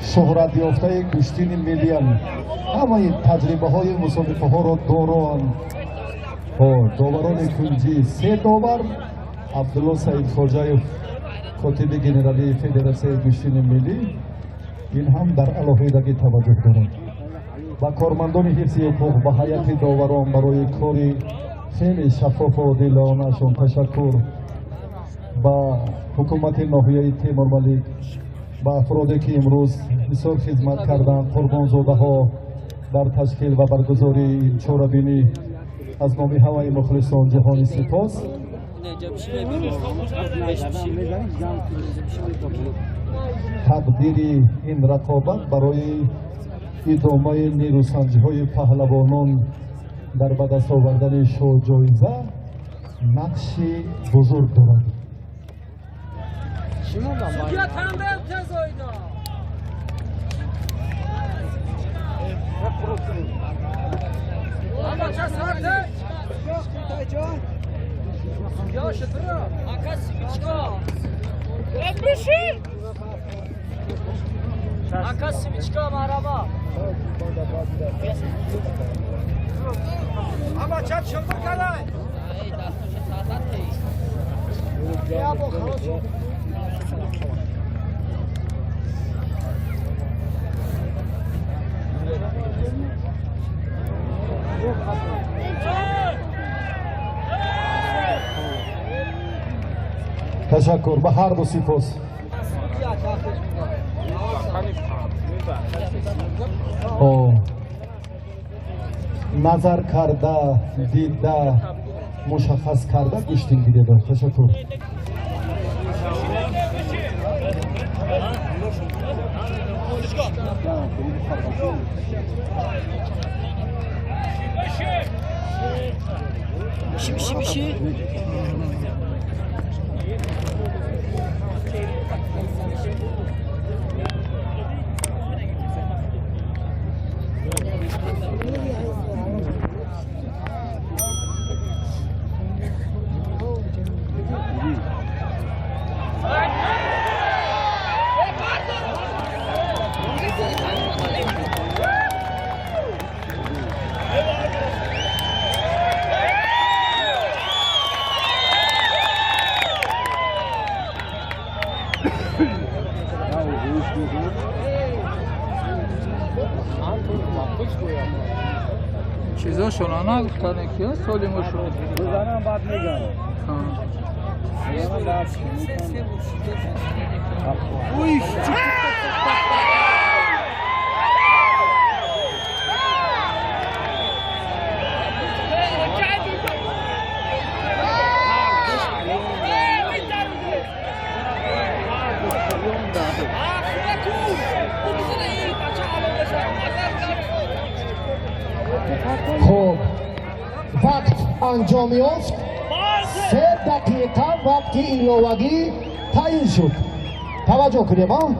شهرت یافته کشتین ملی همه تجربه های مسابقه ها را دارند داوران کنجی سه داور عبدالله سعید خواجه کاتب گنرالی فدراسیون کشتین ملی این هم در علاقیدگی توجه دارند و کارمندان حفظ حقوق و هیئت داوران برای کاری خیلی شفاف و عادلانه‌شان تشکر با حکومت ناحیه تیمورملک با افرادی که امروز بسیار خدمت کردند قربانزاده ها در تشکیل و برگزاری این چهاربینی از نام همه مخلصان جهانی سپاس تقدیر این رقابت برای ادامه نیروسنجی های پهلوانان در به دست آوردن جایزه نقشی بزرگ دارد
بیا تنبل تزایدا اما چه ساعته؟ یا شطرا آکا سیویچکا بشی آکا سیویچکا مرحبا اما چه شطر کلای یا با خلاص
تشکر به هر دو سپاس. نظر کرده دیده مشخص کرده گوشتین دیده دار. تشکر.
میشی
چیزا شما نگفتن که سالیمو شد
بزنم بعد میگم
خب وقت انجام یافت 3 دقیقه وقت ایلاوگی تعیین شد. توجه کنیم ها.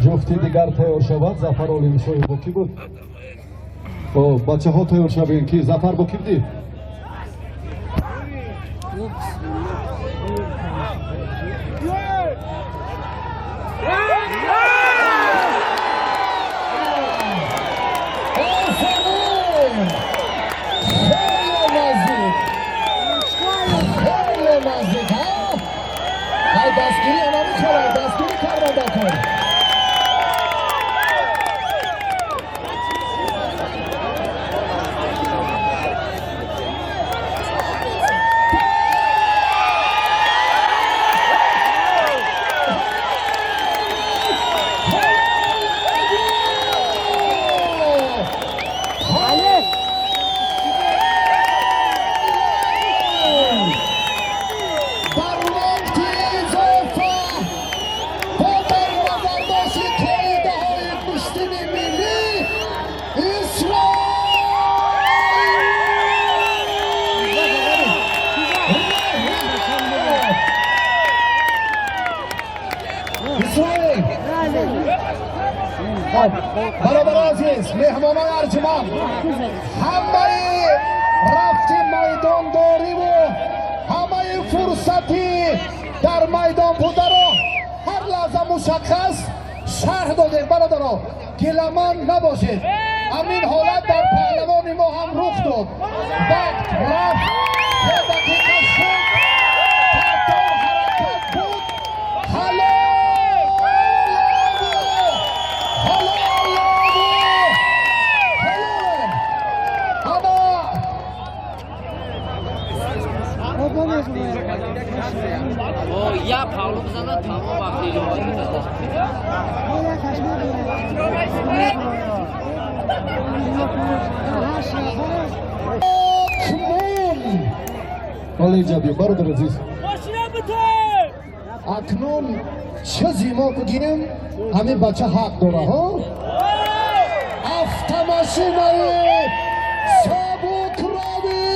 جفتی دیگر تیار شود. ظفر عالی‌نژاد با کی بود؟ بچه ها تیار شوین کی؟ ظفر با کی بودی؟ دستگیری اما میخوره. دستگیری کردن دکن. برابر عزیز مهمانان ارجمند همه رفت میدان داری و همه فرصتی در میدان بوده رو هر لحظه مشخص شرح دادیم. برادران گله‌مند نباشید. همین حالت در پهلوان ما هم رخ داد. وقت رفت 3 دقیقه شد. تردام حرکت بود.
یا پاولو بزن
اولی جابی برادر عزیز اکنون چیزی ما بگیم همین بچه حق داره ها автомашинаи сабукрови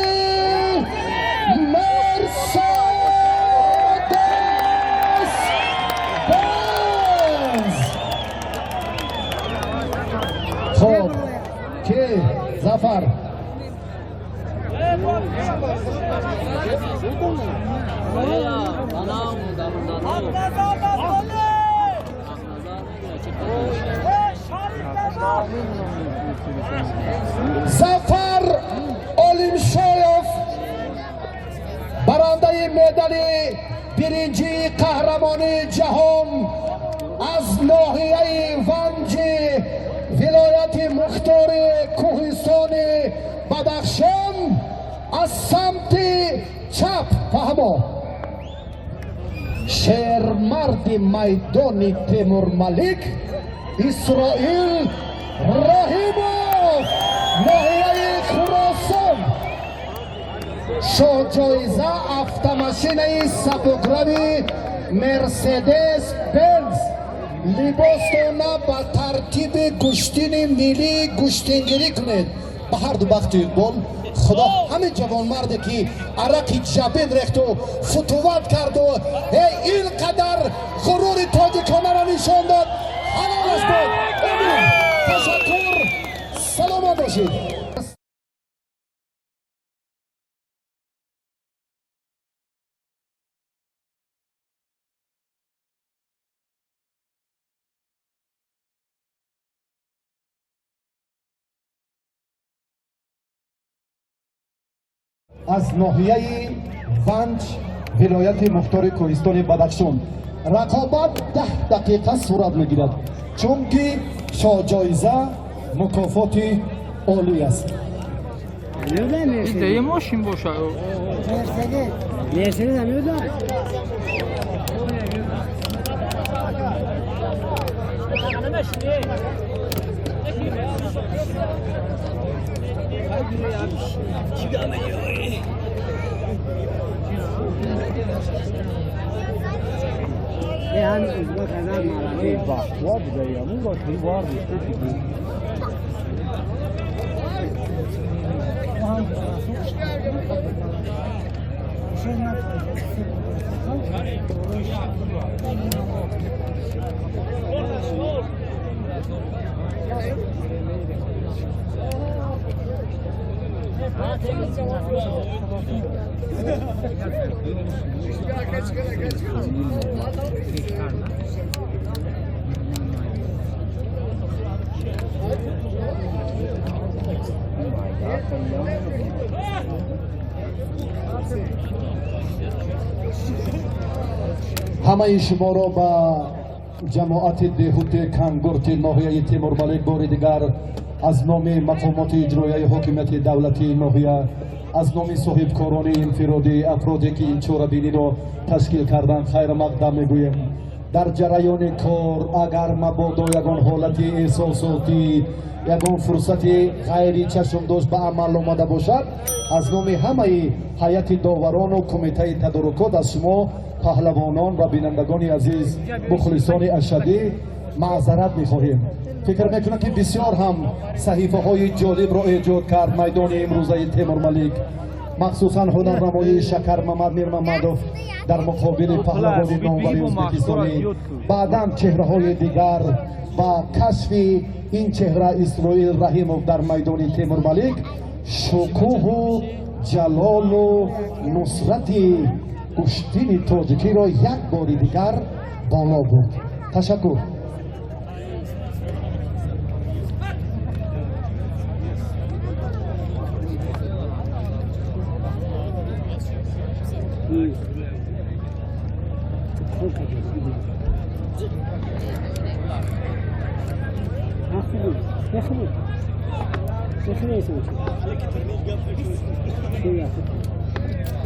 Mercedes-Benz. خب کی ظفر Zafar Olimshoyev برنده مدال birinci قهرمانی جهان از ناحیه ونجی ولایت مختار کوهستان بدخشان از سمت چپ فهمو شیرمرد میدان تیمور ملیک اسرائیل رحیموف ناحیه خراسان جایزه автомашинаи сабукрови مرسدس بنز لباستونا با ترتیب گشتین ملی گشتینگیری کنید به هر دو بخت اقبال خدا همه جوان مرده که عرق جبین ریخت و فتوات کرد و این قدر غرور تاجیکانه را نشان داد حلال است امین تشکر سلامت باشید از ناحیه ونج ولایت مختار کوهستان بدخشان رقابت 10 دقیقه صورت میگیرد چون که جایزه مکافات عالی است
ایده ماشین باشه
مرسدس هنوز
همه شما را با جماعت دهوت کنگورت ناحیه تیمور ملیک بار دیگر از نام مقامات اجرایی حکومت دولتی ناحیه از نام صاحبکاران انفرادی افرادی که این چهاربینی را تشکیل کردن خیر مقدم میگویم در جریان کار اگر مبادا یگان حالت احساساتی یگان فرصت غیری چشم داشت به عمل آمده باشد از نام همه هیئت داوران و کمیته تدارکات از شما پهلوانان و بینندگان عزیز مخلصان اشدی معذرت میخواهیم فکر میکنم که بسیار هم صحیفه های جالب را ایجاد کرد میدان امروزه تیمور ملیک مخصوصا هنرنمای شکر محمد میر محمدوف در مقابل پهلوان نامور ازبکستانی بعداً چهره های دیگر با کشف این چهره اسرائیل رحیموف در میدان تیمور ملیک شکوه و جلال و نصرت کشتین تاجیکی را یک بار دیگر بالا برد تشکر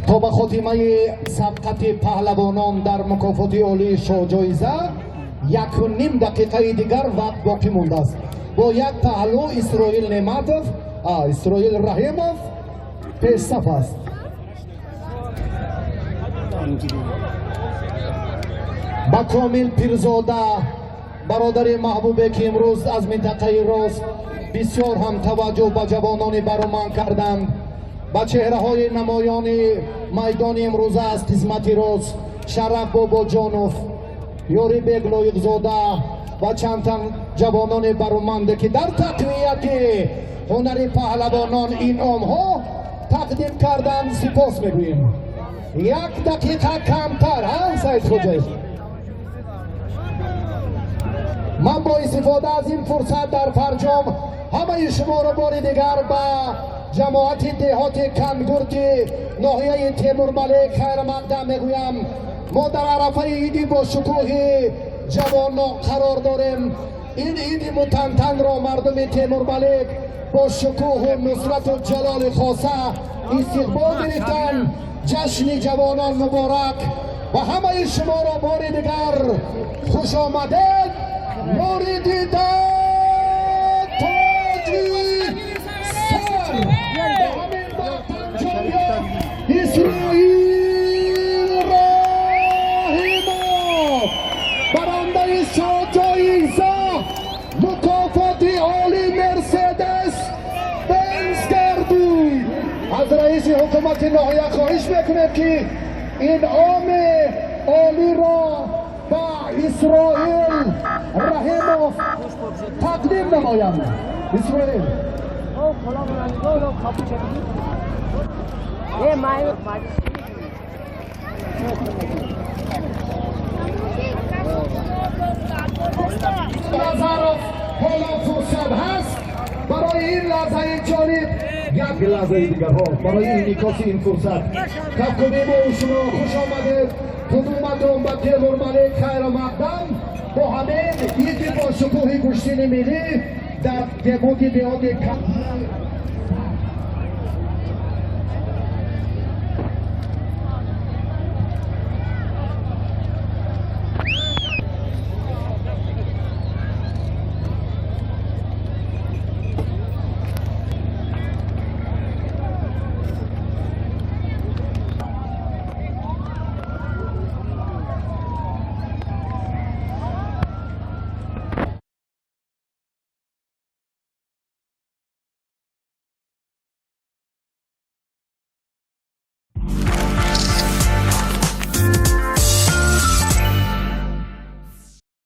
تا به خاتمه سبقت پهلوانان در مکافات عالی جایزه 1.5 دقیقه دیگر وقت باقی مونده است با یک پهلو اسرائیل نعمتوف اسرائیل رحیموف پیش صف است با کامل پیرزاده برادر محبوبه که امروز از منطقه روز بسیار هم توجه به جوانان برومند کردند. با چهره های نمایان میدان امروز از قسمت روز شرف بابا جانوف، یوری بیگ لایق‌زاده و چند تن جوانان برومند که در تقویت هنر پهلوانان انعام ها تقدیم کردند سپاس میگوییم. یک دقیقه کمتر سید خوجه. من با استفاده از این فرصت در فرجام همه شما را بار دیگر به جماعت دهات کمگرد ناحیه تیمور ملک خیر مقدم میگویم. ما در عرفه عیدی با شکوه جوانان قرار داریم. این عید متنتن را مردم تیمور ملک با شکوه نصرت و جلال خاصه استقبال گرفتند. جشن جوانان مبارک و همه شما را بار دیگر خوش آمدید. مورد تاجی سر همین وطن جمعیت اسرائیل راهیما برنده شاجایزه مکافات عالی مرسدس بنز گردون. از رئیس حکومت ناحیه خواهش میکنم که انعام عالی را با اسرائیل رحیموف تقدیم نمایم. اسرائیل نظر حالا فرصت هست برای این لحظه جالب یک لحظه دیگر ها برای این نکاس این فرصت تقدیم با شما خوش آمدید. خدمتتون به تیمور ملک خیر مقدم با همین عید با شکوه کشتین ملی در دهات